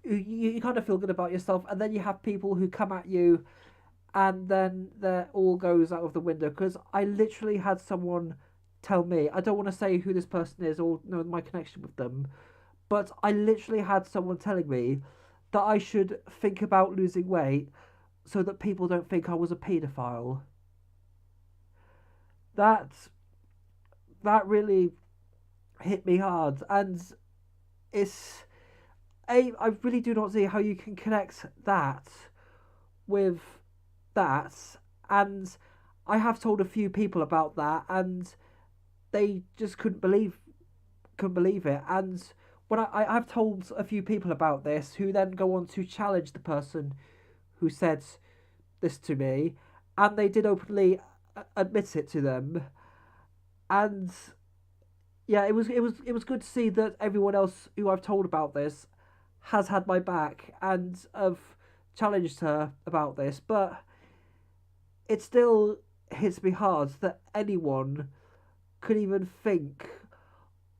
you kind of feel good about yourself, and then you have people who come at you, and then that all goes out of the window. Because I literally had someone tell me, I don't want to say who this person is or know my connection with them, but I literally had someone telling me that I should think about losing weight so that people don't think I was a paedophile. That that really hit me hard, and it's I really do not see how you can connect that with that, and I have told a few people about that, and they just couldn't believe it. And when I've told a few people about this, who then go on to challenge the person who said this to me, and they did openly admit it to them, and yeah, it was good to see that everyone else who I've told about this has had my back and have challenged her about this, but it still hits me hard that anyone could even think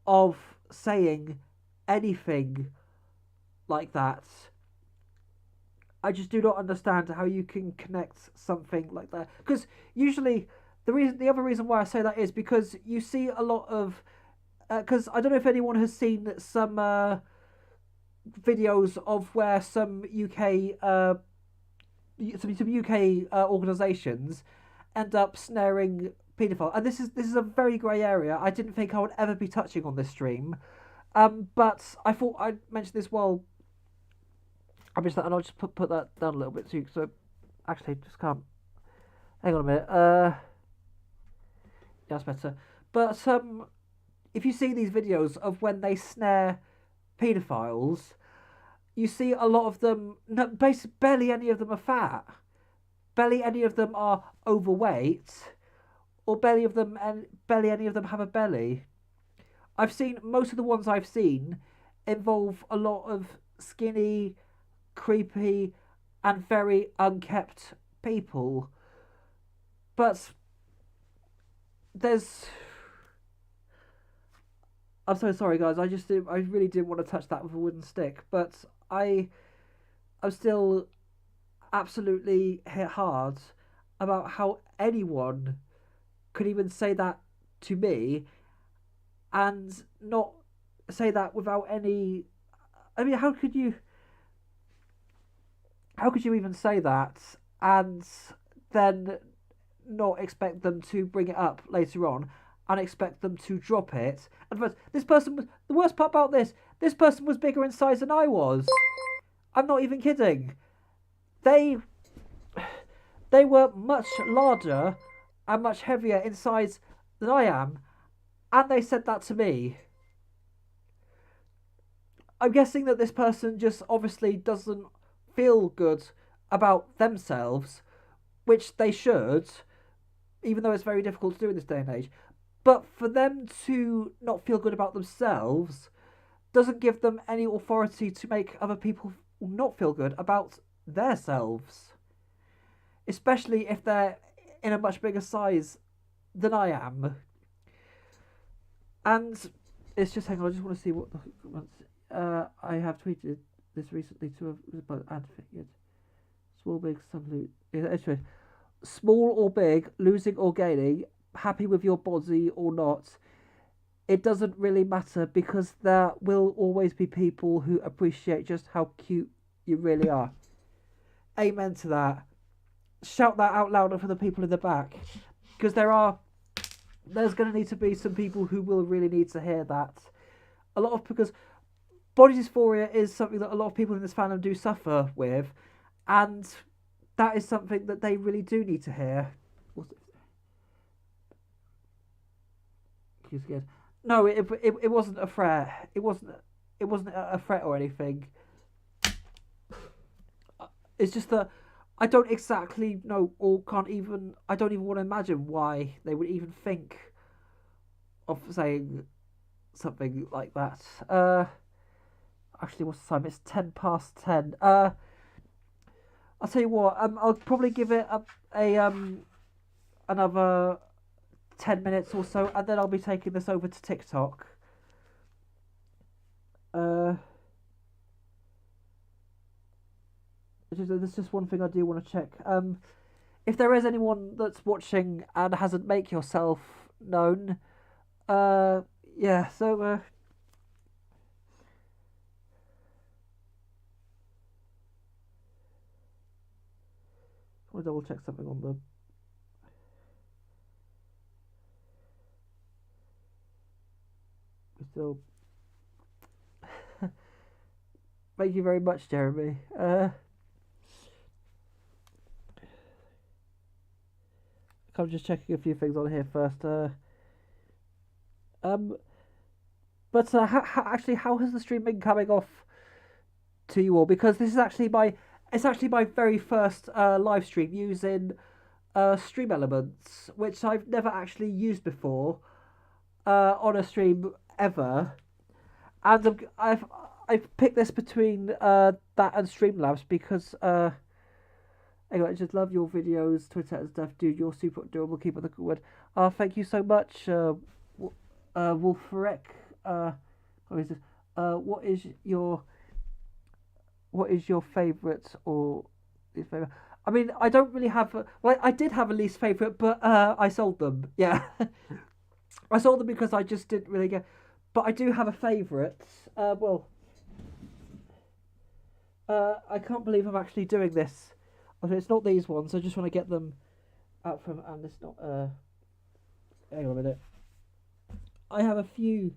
of saying anything like that. I just do not understand how you can connect something like that. Because usually, the other reason why I say that is because you see a lot of. Because I don't know if anyone has seen some videos of where some UK organisations end up snaring paedophile, and this is a very grey area. I didn't think I would ever be touching on this stream, but I thought I'd mention this while I mentioned that, and I'll just put that down a little bit too. So actually, just can't. Hang on a minute. Yeah, that's better. But if you see these videos of when they snare paedophiles, you see a lot of them. No, basically, barely any of them are fat. Barely any of them are overweight, or barely any of them have a belly. I've seen most of the ones I've seen involve a lot of skinny, creepy, and very unkept people. But there's. I'm so sorry, guys. I really didn't want to touch that with a wooden stick, but I'm still absolutely hit hard about how anyone could even say that to me and not say that without any. I mean, how could you even say that and then not expect them to bring it up later on and expect them to drop it. And first, this person was the worst part about this person was bigger in size than I was. I'm not even kidding. They were much larger and much heavier in size than I am, and they said that to me. I'm guessing that this person just obviously doesn't feel good about themselves, which they should, even though it's very difficult to do in this day and age. But for them to not feel good about themselves doesn't give them any authority to make other people not feel good about themselves. Especially if they're in a much bigger size than I am. And it's just, hang on, I just want to see what I have tweeted this recently to and figured. Small, big, some anyway, small or big, losing or gaining, happy with your body or not, it doesn't really matter because there will always be people who appreciate just how cute you really are. Amen to that. Shout that out louder for the people in the back, because there's going to need to be some people who will really need to hear that. Because body dysphoria is something that a lot of people in this fandom do suffer with, and that is something that they really do need to hear. What's it? Excuse me. No, it wasn't a threat. It wasn't a threat or anything. It's just that I don't exactly know, or I don't even want to imagine why they would even think of saying something like that. Actually, what's the time? It's 10:10. I'll tell you what. I'll probably give it another 10 minutes or so, and then I'll be taking this over to TikTok. There's just one thing I do want to check. If there is anyone that's watching and hasn't make yourself known, yeah. So I want to double check something on the. We still. Thank you very much, Jeremy. I'm just checking a few things on here first. How has the stream been coming off to you all? Because this is actually my very first live stream using Stream Elements, which I've never actually used before on a stream ever, and I've picked this between that and Streamlabs because. Anyway, I just love your videos, Twitter and stuff, dude. You're super adorable. Keep up the good work. Thank you so much, Wolfrek. What is this? What is your favourite or least favourite? I mean, I don't really have. I did have a least favourite, but I sold them. Yeah, I sold them because I just didn't really get. But I do have a favourite. I can't believe I'm actually doing this. It's not these ones. I just want to get them out from, and it's not. Hang on a minute. I have a few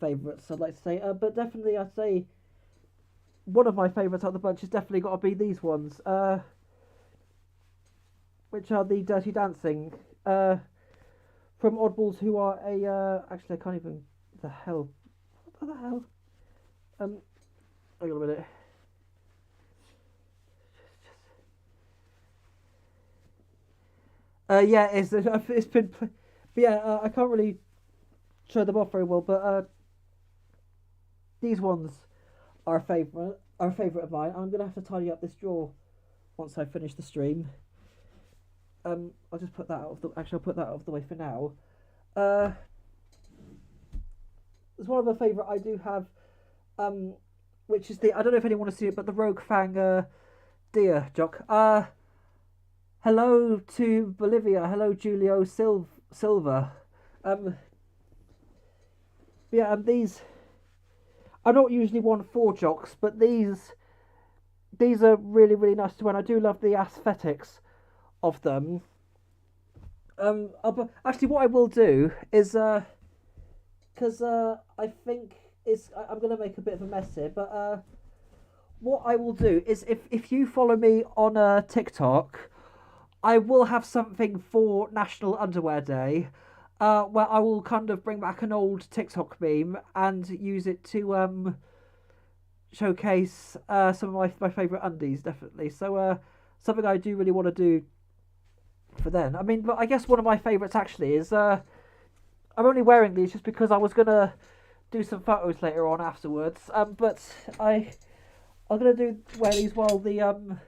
favourites I'd like to say, but definitely I'd say one of my favourites out of the bunch has definitely got to be these ones, which are the Dirty Dancing from Oddballs, who are a actually I can't even the hell what the hell hang on a minute. Yeah, it's been, but yeah, I can't really show them off very well, but these ones are a favourite of mine. I'm gonna have to tidy up this drawer once I finish the stream. I'll just put that I'll put that out of the way for now. There's one other favourite I do have, which is I don't know if anyone wants to see it, but the Rogue Fang deer jock. Hello to Bolivia. Hello, Julio Silva. These. I don't usually want 4 jocks, but these are really, really nice to wear. And I do love the aesthetics of them. Actually, what I will do is because I think I'm gonna make a bit of a mess here, but what I will do is if you follow me on TikTok, I will have something for National Underwear Day, where I will kind of bring back an old TikTok meme and use it to showcase some of my favourite undies, definitely. So something I do really want to do for then. I mean, but I guess one of my favourites actually is I'm only wearing these just because I was gonna do some photos later on afterwards. But I'm gonna wear these while the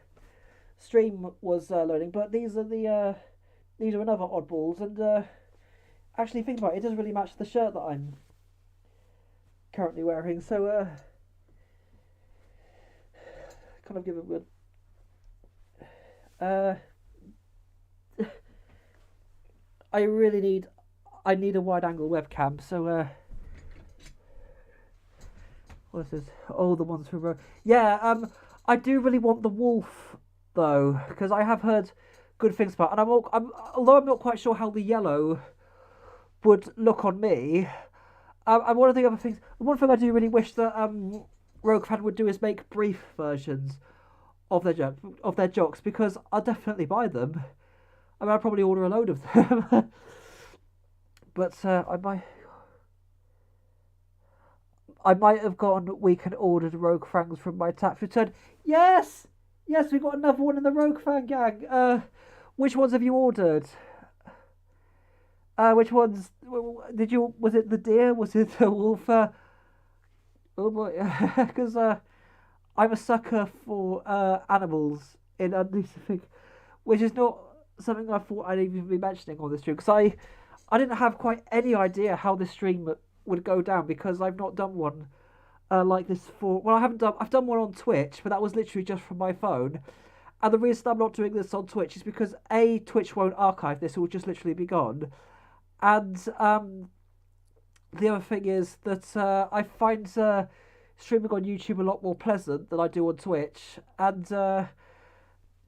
stream was loading. But these are another oddballs, and actually think about it, it doesn't really match the shirt that I'm currently wearing. So kind of give it a good. I need a wide angle webcam. So what's this? Oh, the ones from yeah. I do really want the wolf though, because I have heard good things about it. And although I'm not quite sure how the yellow would look on me. And one of the other things, one thing I do really wish that Rogue Fan would do is make brief versions of their jocks, because I'll definitely buy them. I mean, I'll probably order a load of them. But I might have gone week and ordered Rogue Fangs from my tax return. Yes, we got another one in the Rogue Fang gang. Which ones have you ordered? Which ones did you? Was it the deer? Was it the wolf? Oh boy, because I'm a sucker for animals in undies, I think, which is not something I thought I'd even be mentioning on this stream, because I didn't have quite any idea how this stream would go down, because I've not done one like this for. Well, I've done one on Twitch, but that was literally just from my phone. And the reason I'm not doing this on Twitch is because Twitch won't archive this; it will just literally be gone. And the other thing is that I find streaming on YouTube a lot more pleasant than I do on Twitch. And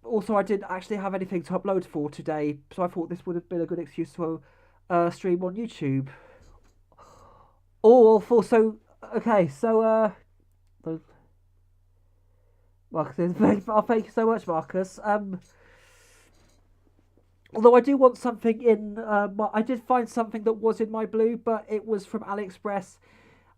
also, I didn't actually have anything to upload for today, so I thought this would have been a good excuse to stream on YouTube. All for so okay, so Marcus, thank you so much, Marcus. Although I do want something in, I did find something that was in my blue, but it was from AliExpress.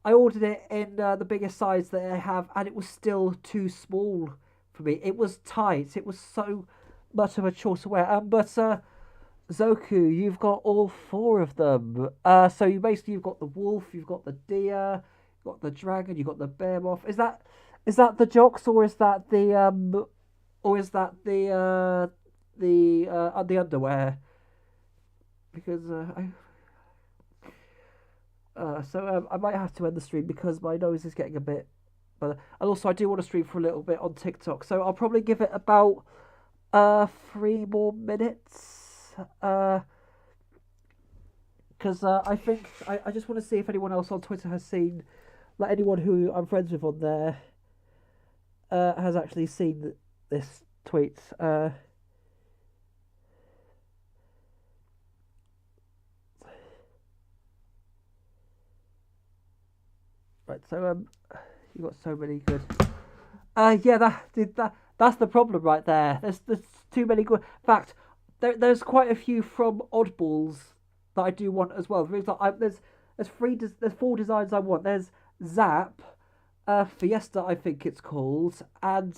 I ordered it in the biggest size that I have, and it was still too small for me. It was tight. It was so much of a chore to wear. But Zoku, you've got all four of them. So you've got the wolf, you've got the deer, you've got the dragon, you've got the bear moth. Is that the jocks, or is that the the underwear? Because I might have to end the stream because my nose is getting a bit. But and also I do want to stream for a little bit on TikTok, so I'll probably give it about 3 more minutes. Because I think I just want to see if anyone else on Twitter has seen, like anyone who I'm friends with on there, has actually seen this tweet. Right, so you got so many good. Yeah, that's the problem right there. There's too many good. In fact, there's quite a few from Oddballs that I do want as well. For example, there's 4 designs I want. There's Zap, Fiesta, I think it's called, and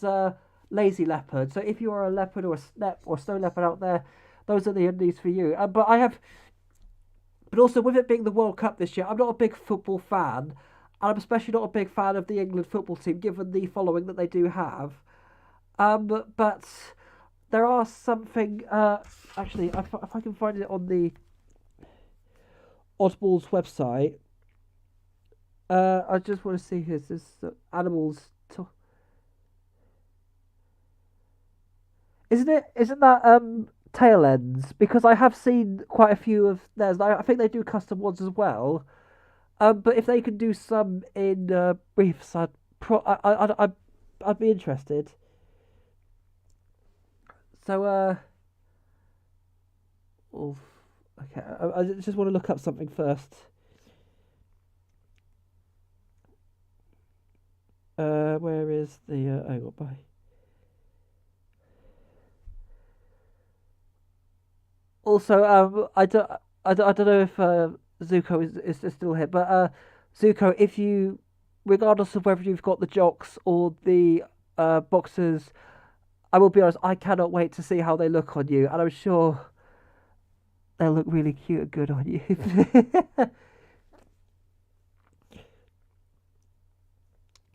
Lazy Leopard. So if you are a leopard or a snep or snow leopard out there, those are the undies for you. But also with it being the World Cup this year, I'm not a big football fan. And I'm especially not a big fan of the England football team, given the following that they do have. But there are something. Actually, if I can find it on the Oddballs website, I just want to see here. This animals. Isn't that tail ends? Because I have seen quite a few of theirs. I think they do custom ones as well. But if they can do some in briefs, I'd be interested. So Oh, okay. I just want to look up something first. Where is the? Oh, bye. Also, I don't know if Zuko is still here, but Zuko, if you, regardless of whether you've got the jocks or the boxers, I will be honest, I cannot wait to see how they look on you, and I'm sure they'll look really cute and good on you.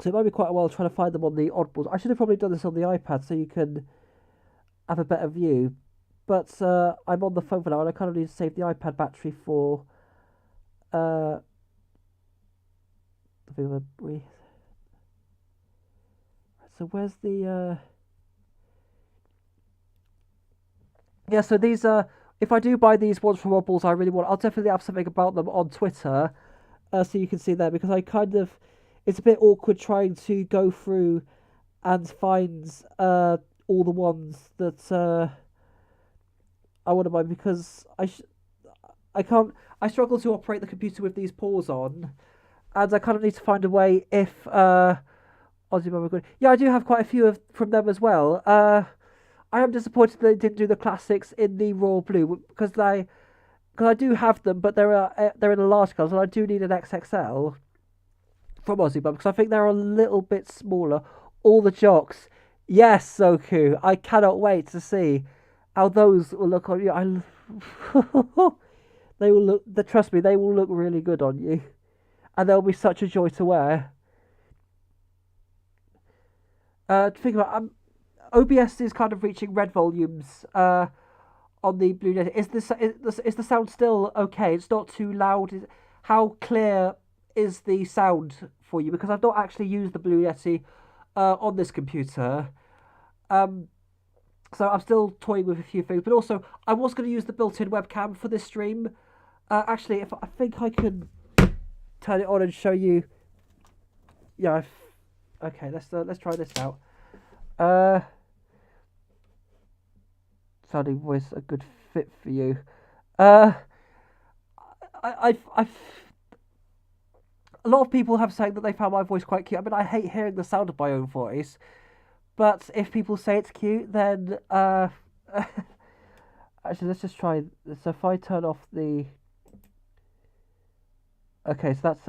So it might be quite a while trying to find them on the oddballs. I should have probably done this on the iPad so you can have a better view. But I'm on the phone for now, and I kind of need to save the iPad battery for uh, the bit of a breathe. So where's the? Yeah, so these are. If I do buy these ones from Oddballs, I really want. I'll definitely have something about them on Twitter, so you can see there because I kind of. It's a bit awkward trying to go through and find all the ones that I want to buy because I can't. I struggle to operate the computer with these paws on, and I kind of need to find a way if Aussie Mama Good. Yeah, I do have quite a few from them as well. I am disappointed they didn't do the classics in the royal blue because I do have them, but they're in a large colour, and I do need an XXL from Aussie Mum because I think they're a little bit smaller. All the jocks, yes, Soku. I cannot wait to see how those will look on you. They will look. Trust me, they will look really good on you, and they'll be such a joy to wear. Think about OBS is kind of reaching red volumes on the Blue Yeti. Is the sound still okay? It's not too loud. How clear is the sound for you? Because I've not actually used the Blue Yeti on this computer. So I'm still toying with a few things. But also, I was going to use the built-in webcam for this stream. Actually, if I think I can turn it on and show you. Yeah. Okay. Let's try this out. Sounding voice a good fit for you. Uh, I've a lot of people have said that they found my voice quite cute. I mean, I hate hearing the sound of my own voice, but if people say it's cute, then actually, let's just try. So if I turn off the, okay, so that's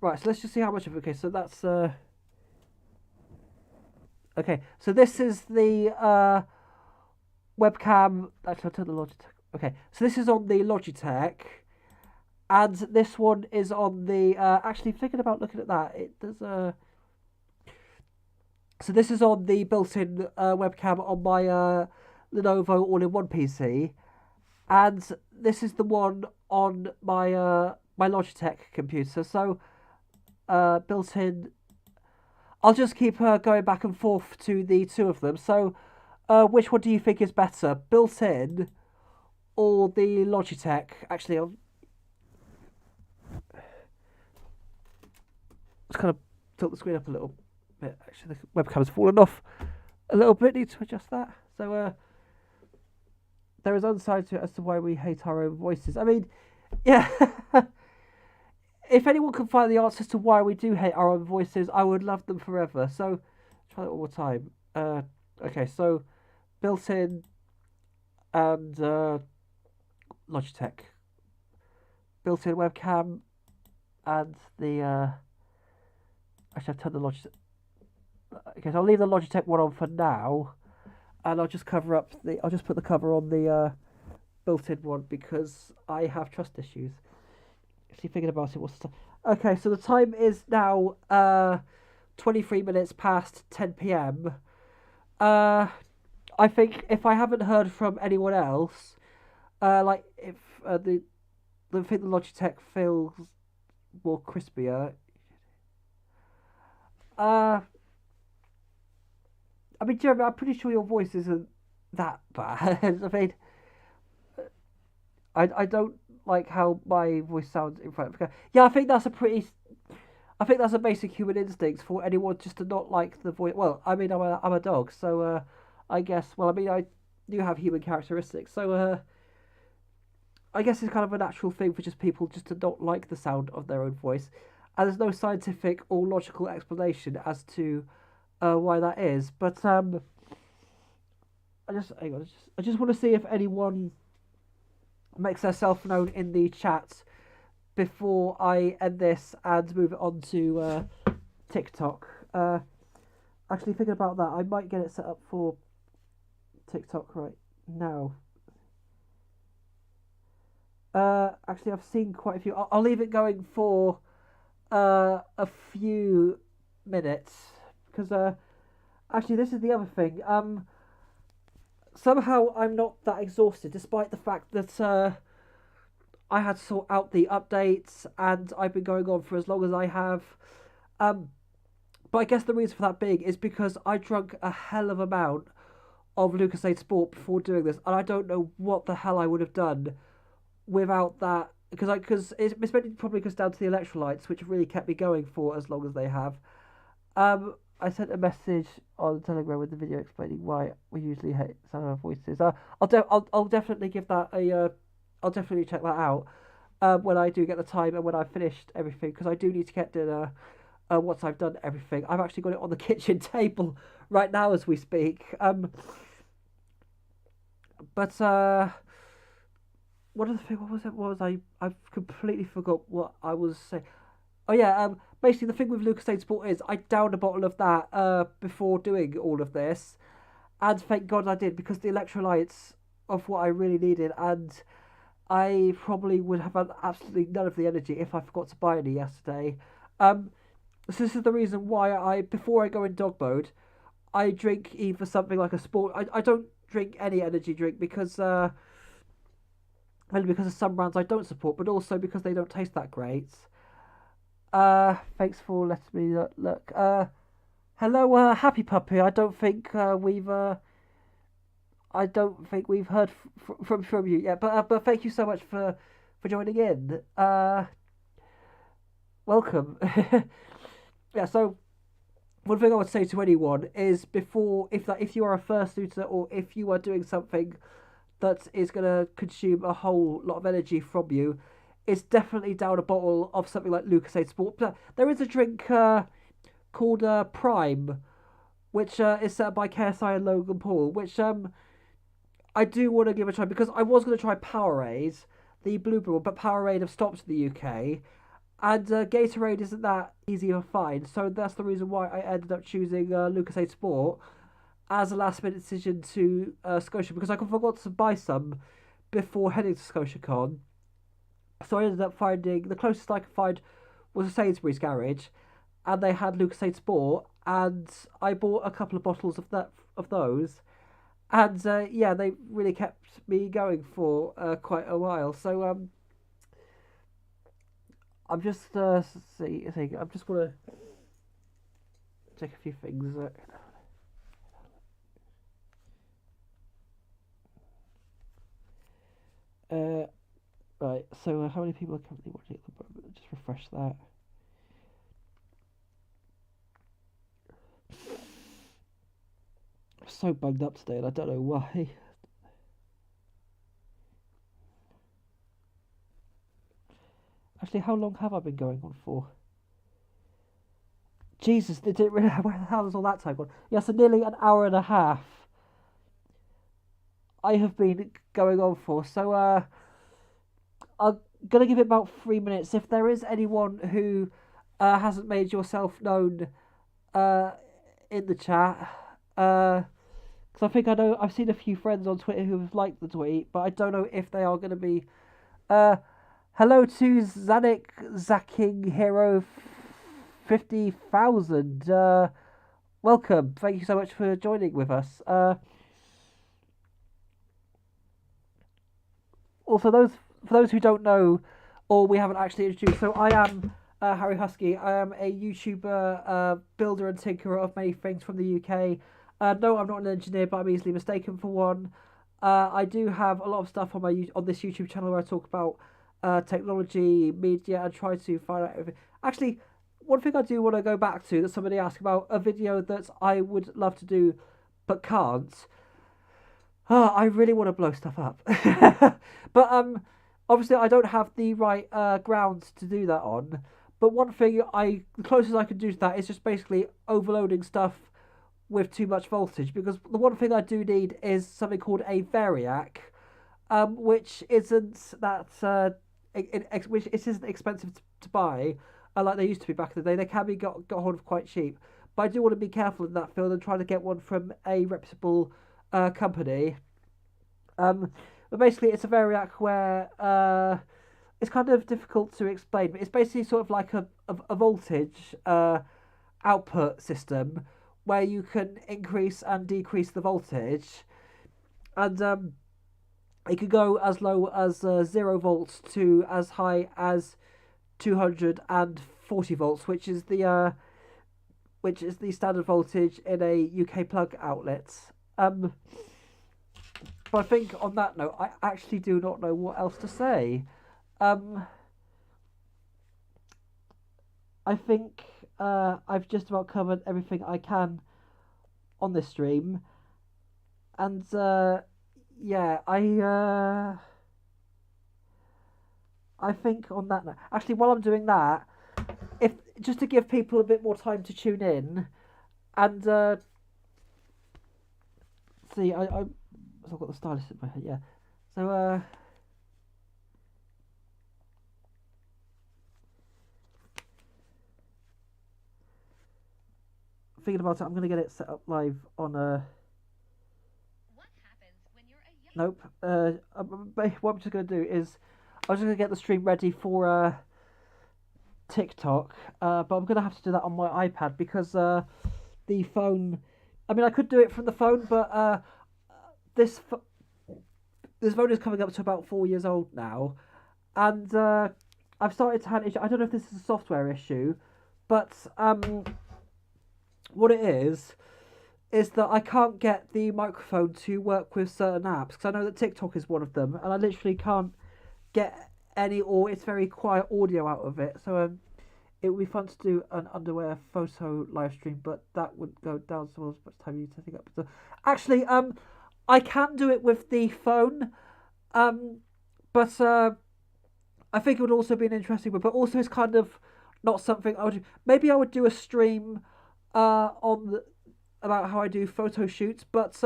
right. So let's just see how much of it. Okay, so that's okay. So this is the webcam. Actually, I'll turn the Logitech. Okay, so this is on the Logitech. And this one is on the. Actually, thinking about looking at that, it does. So this is on the built-in webcam on my Lenovo all-in-one PC, and this is the one on my my Logitech computer. So built-in. I'll just keep going back and forth to the two of them. So, which one do you think is better, built-in or the Logitech? Actually, I'll just kind of tilt the screen up a little bit. Actually, the webcam's fallen off a little bit. Need to adjust that. So there is one side to it as to why we hate our own voices. I mean, yeah. If anyone can find the answers to why we do hate our own voices, I would love them forever. So try that one more time. Okay, so built-in and Logitech, built-in webcam, and the actually I've turned the Logitech. Okay, so I'll leave the Logitech one on for now, and I'll just cover up the. I'll just put the cover on the built-in one because I have trust issues. Actually, thinking about it, what's the time? Okay, so the time is now 23 minutes past 10 p.m. I think if I haven't heard from anyone else, like if I think the Logitech feels more crispier. I mean, Jeremy, I'm pretty sure your voice isn't that bad. I mean, I don't like how my voice sounds in front of the camera. Yeah, I think that's a pretty. I think that's a basic human instinct for anyone just to not like the voice. Well, I mean, I'm a dog, so I guess. Well, I mean, do have human characteristics. So I guess it's kind of a natural thing for just people just to not like the sound of their own voice, and there's no scientific or logical explanation as to why that is. But I just hang on, I just want to see if anyone makes herself known in the chat before I end this and move it on to TikTok. Actually, thinking about that, I might get it set up for TikTok right now. Actually, I've seen quite a few. I'll leave it going for a few minutes because actually, this is the other thing. Somehow I'm not that exhausted, despite the fact that I had to sort out the updates and I've been going on for as long as I have. But I guess the reason for that being is because I drank a hell of amount of Lucozade Sport before doing this, and I don't know what the hell I would have done without that. Because it's probably goes down to the electrolytes, which really kept me going for as long as they have. I sent a message on Telegram with the video explaining why we usually hate some of our voices. I'll definitely give that a I'll definitely check that out when I do get the time and when I've finished everything, because I do need to get dinner. Once I've done everything, I've actually got it on the kitchen table right now as we speak. But what other thing? What was it? What was I? I've completely forgot what I was saying. Oh yeah. Basically, the thing with Lucozade Sport is I downed a bottle of that before doing all of this, and thank God I did, because the electrolytes of what I really needed, and I probably would have had absolutely none of the energy if I forgot to buy any yesterday. So this is the reason why before I go in dog mode, I drink either something like a sport. I don't drink any energy drink because mainly because of some brands I don't support, but also because they don't taste that great. Thanks for letting me look. Hello, Happy Puppy. I don't think we've heard from you yet, but thank you so much for joining in. Welcome. Yeah. So one thing I would say to anyone is if you are a fursuiter or if you are doing something that is going to consume a whole lot of energy from you, it's definitely down a bottle of something like Lucozade Sport. There is a drink called Prime, which is set up by KSI and Logan Paul, which I do want to give a try, because I was going to try Powerade, the blueberry one, but Powerade have stopped in the UK. And Gatorade isn't that easy to find, so that's the reason why I ended up choosing Lucozade Sport as a last minute decision to Scotia, because I forgot to buy some before heading to ScotiaCon. So I ended up finding the closest I could find was a Sainsbury's garage, and they had Lucozade Sport, and I bought a couple of bottles of those, and yeah, they really kept me going for quite a while. So I'm just I'm just gonna check a few things. Right. So how many people are currently watching at the moment? Just refresh that. I'm so bugged up today, and I don't know why. Actually, how long have I been going on for? Jesus, did it really? Where the hell has all that time gone? Yeah, so nearly an hour and a half I have been going on for. So I'm gonna give it about 3 minutes. If there is anyone who hasn't made yourself known in the chat, because I think I've seen a few friends on Twitter who have liked the tweet, but I don't know if they are going to be. Hello to Zanik Zacking Hero 50,000. Welcome. Thank you so much for joining with us. Also, for those who don't know, or we haven't actually introduced, so I am Harry Husky. I am a YouTuber, builder and tinkerer of many things from the UK. No, I'm not an engineer, but I'm easily mistaken for one. I do have a lot of stuff on this YouTube channel where I talk about technology, media, and try to find out everything. Actually, one thing I do want to go back to that somebody asked about, a video that I would love to do but can't. Oh, I really want to blow stuff up, but obviously I don't have the right grounds to do that on. But one thing the closest I can do to that is just basically overloading stuff with too much voltage. Because the one thing I do need is something called a variac, which isn't that which it isn't expensive to buy, like they used to be back in the day. They can be got hold of quite cheap, but I do want to be careful in that field and try to get one from a reputable company. But basically, it's a variac where it's kind of difficult to explain, but it's basically sort of like a voltage output system where you can increase and decrease the voltage, and it could go as low as 0 volts to as high as 240 volts, which is the standard voltage in a UK plug outlet. But I think on that note, I actually do not know what else to say. Um, I think I've just about covered everything I can on this stream, and yeah, I think on that note, actually, while I'm doing that, if just to give people a bit more time to tune in, and see, so I've got the stylus in my head, yeah. So thinking about it, I'm gonna get it set up live on Nope. What I'm just gonna do is I'm just gonna get the stream ready for TikTok. But I'm gonna have to do that on my iPad because the phone. I mean, I could do it from the phone, but this this phone is coming up to about 4 years old now, and I've started to have an issue. I don't know if this is a software issue, but what it is that I can't get the microphone to work with certain apps because I know that TikTok is one of them, and I literally can't get any or it's very quiet audio out of it. So it would be fun to do an underwear photo live stream, but that would go down so much time you setting up. So actually, I can do it with the phone, but I think it would also be an interesting one. But also, it's kind of not something I would do. Maybe I would do a stream about how I do photo shoots, but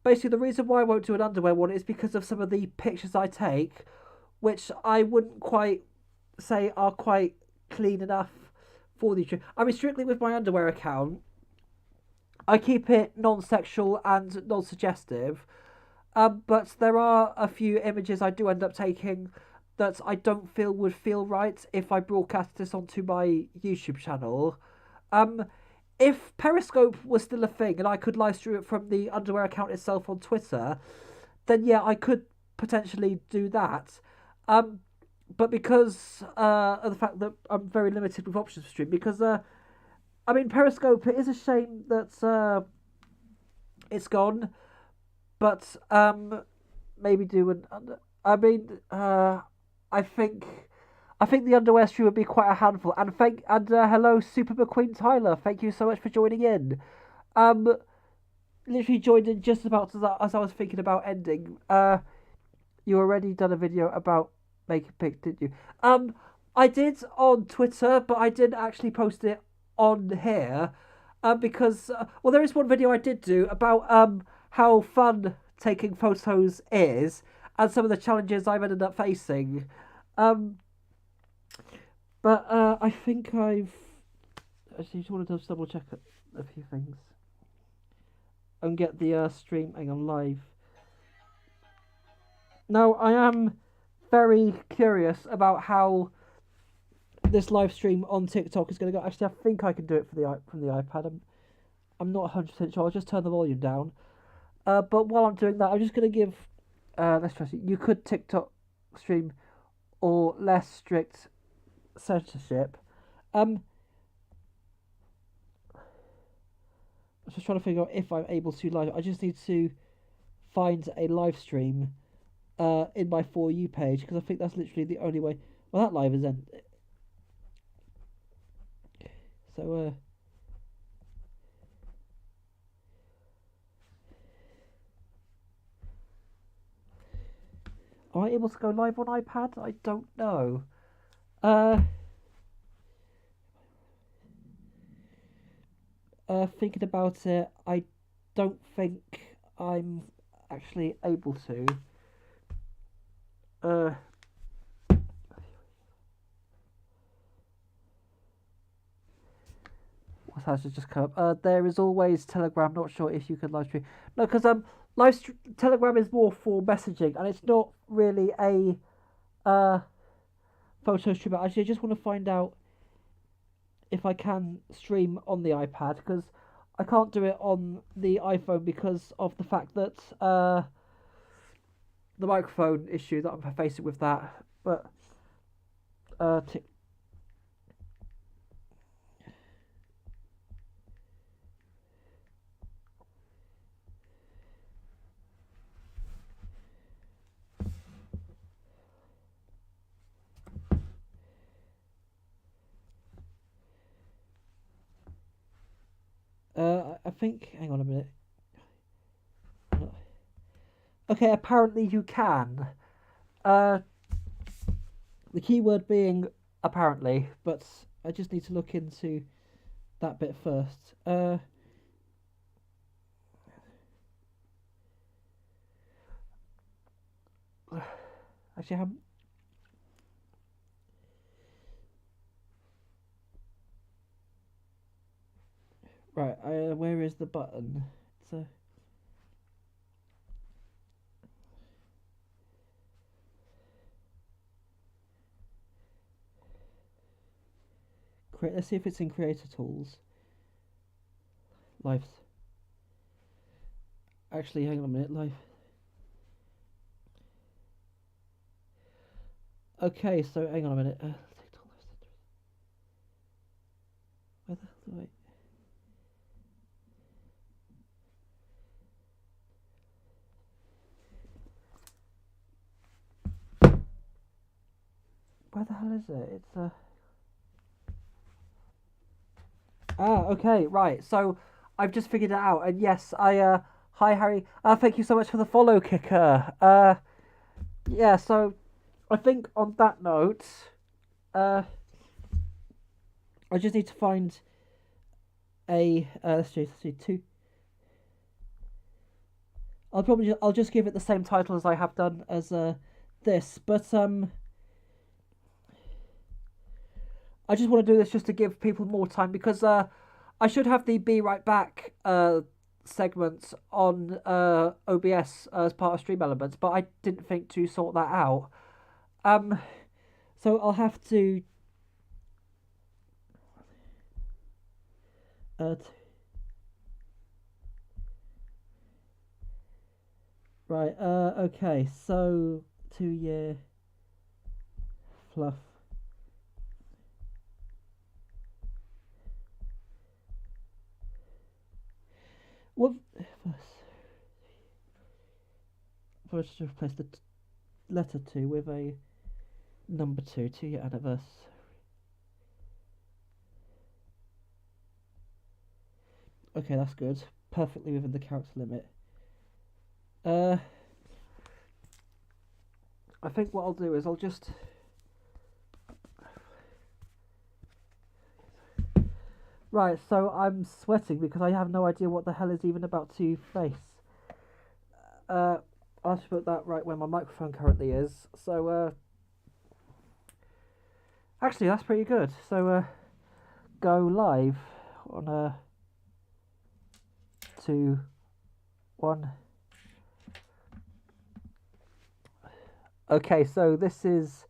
basically the reason why I won't do an underwear one is because of some of the pictures I take, which I wouldn't quite say are quite clean enough for the stream. I mean, strictly with my underwear account, I keep it non-sexual and non-suggestive, but there are a few images I do end up taking that I don't feel would feel right if I broadcast this onto my YouTube channel. If Periscope was still a thing and I could live stream it from the underwear account itself on Twitter, then yeah, I could potentially do that. But because of the fact that I'm very limited with options for stream, because I mean Periscope, it is a shame that it's gone, but maybe do an under. I mean, I think the underwear stream would be quite a handful. And hello, Super McQueen Tyler. Thank you so much for joining in. Literally joined in just about as I was thinking about ending. You already done a video about making pics, didn't you? I did on Twitter, but I didn't actually post it on here. Because well, there is one video I did do about how fun taking photos is and some of the challenges I've ended up facing. But I think I've actually just wanted to double check a few things and get the stream on live. Now I am very curious about how this live stream on TikTok is going to go. Actually, I think I can do it from the iPad. I'm not 100% sure. I'll just turn the volume down. But while I'm doing that, I'm just going to give. Let's try. You could TikTok stream or less strict censorship. I'm just trying to figure out if I'm able to live. I just need to find a live stream in my For You page because I think that's literally the only way. Well, that live is then. So Am I able to go live on iPad? I don't know. Uh, Thinking about it, I don't think I'm actually able to. Uh, what has just come up? There is always Telegram. Not sure if you can live stream. No, because Telegram is more for messaging, and it's not really a photo stream. Actually, I just want to find out if I can stream on the iPad, because I can't do it on the iPhone because of the fact that the microphone issue that I'm facing with that. But uh, t- I think. Hang on a minute. Okay, apparently you can. Uh, the keyword being apparently, but I just need to look into that bit first. Actually, I haven't. Right, where is the button? It's let's see if it's in Creator Tools. Live. Actually, hang on a minute. Live. Okay, so hang on a minute. Where the hell do Where the hell is it? It's okay, right. So I've just figured it out, and yes, hi Harry. Thank you so much for the follow, Kicker. Yeah. So I think on that note, uh, I just need to find a let's see two. I'll just give it the same title as I have done as this, but I just want to do this just to give people more time, because I should have the Be Right Back segment on OBS as part of Stream Elements, but I didn't think to sort that out. So I'll have to. Right. Okay. So 2-year Fluff. What? First, replace the letter 2 with a number 2. 2-year anniversary. Okay, that's good. Perfectly within the character limit. I think what I'll do is I'll just. Right, so I'm sweating because I have no idea what the hell is even about to face. I should put that right where my microphone currently is. So, actually, that's pretty good. So, go live on 2, 1. Okay, so this is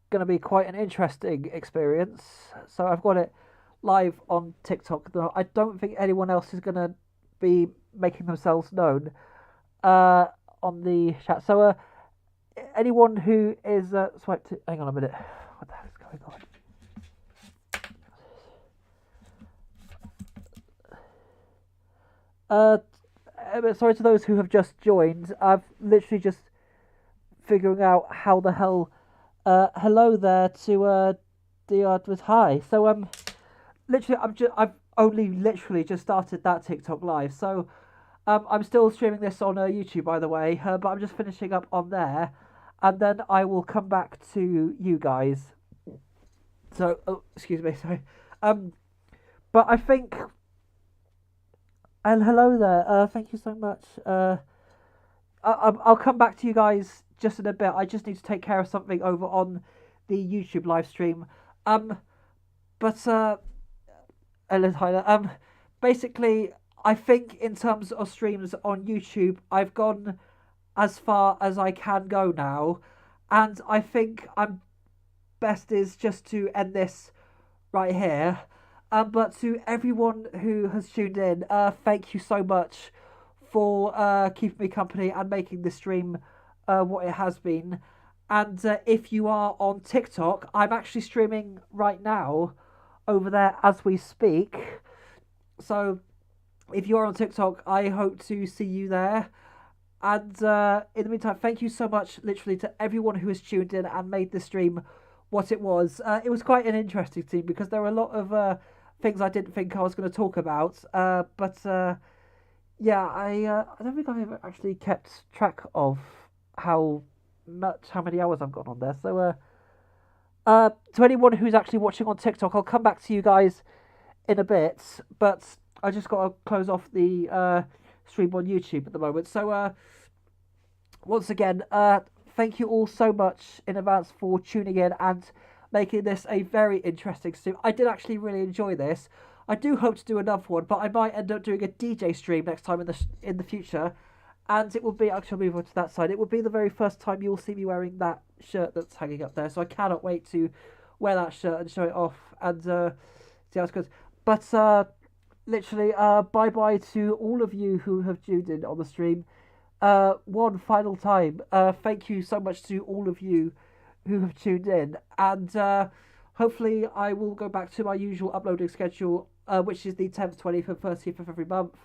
going to be quite an interesting experience. So I've got it live on TikTok. I don't think anyone else is going to be making themselves known on the chat. So anyone who is swiped to, hang on a minute. What the hell is going on? Sorry to those who have just joined. I've literally just figuring out how the hell. Hello there to Diard with hi. So literally I've only literally just started that TikTok live. So I'm still streaming this on YouTube, by the way, but I'm just finishing up on there. and then I will come back to you guys. So, excuse me, sorry. Um, but I think, and hello there. Thank you so much. I'll come back to you guys just in a bit. I just need to take care of something over on the YouTube live stream. Um, but Ellen Tyler. Basically, I think in terms of streams on YouTube, I've gone as far as I can go now, and I think I'm best is just to end this right here. But to everyone who has tuned in, thank you so much for keeping me company and making this stream what it has been. And if you are on TikTok, I'm actually streaming right now over there as we speak. So if you are on TikTok, I hope to see you there. And in the meantime, thank you so much, literally, to everyone who has tuned in and made this stream what it was. It was quite an interesting stream because there were a lot of things I didn't think I was going to talk about. But yeah, I don't think I've ever actually kept track of how many hours I've got on there. So to anyone who's actually watching on TikTok, I'll come back to you guys in a bit. But I just got to close off the stream on YouTube at the moment. So once again, thank you all so much in advance for tuning in and making this a very interesting stream. I did actually really enjoy this. I do hope to do another one, but I might end up doing a DJ stream next time in the future, and it will be, actually move on to that side. It will be the very first time you'll see me wearing that shirt that's hanging up there. So I cannot wait to wear that shirt and show it off and see how it goes. But literally, bye bye to all of you who have tuned in on the stream. One final time, thank you so much to all of you who have tuned in, and hopefully I will go back to my usual uploading schedule, which is the 10th, 20th and 30th of every month.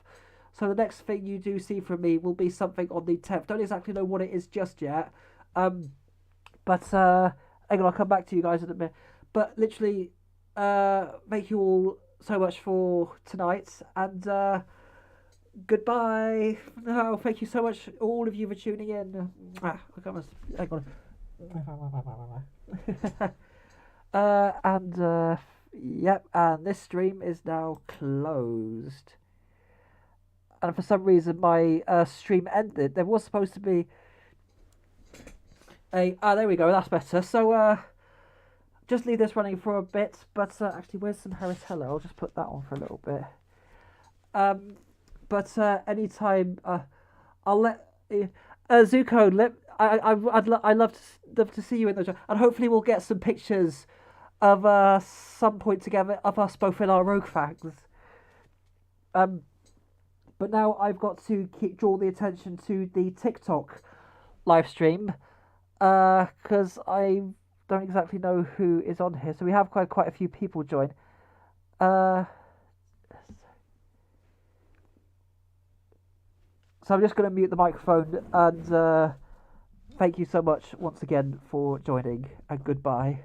So the next thing you do see from me will be something on the 10th. Don't exactly know what it is just yet, but again, I'll come back to you guys in a minute. But literally, thank you all so much for tonight, and goodbye. No, thank you so much, all of you, for tuning in. Hang on. And yep, and this stream is now closed. And for some reason, my stream ended. There was supposed to be a there we go. That's better. So just leave this running for a bit. But actually, where's some Harris Hello? I'll just put that on for a little bit. But anytime, I'll let Zuko. I'd love to see you in the show, and hopefully we'll get some pictures of some point together of us both in our rogue fangs. But now I've got to draw the attention to the TikTok live stream, because I don't exactly know who is on here. So we have quite a few people join. So I'm just going to mute the microphone, and thank you so much once again for joining, and goodbye.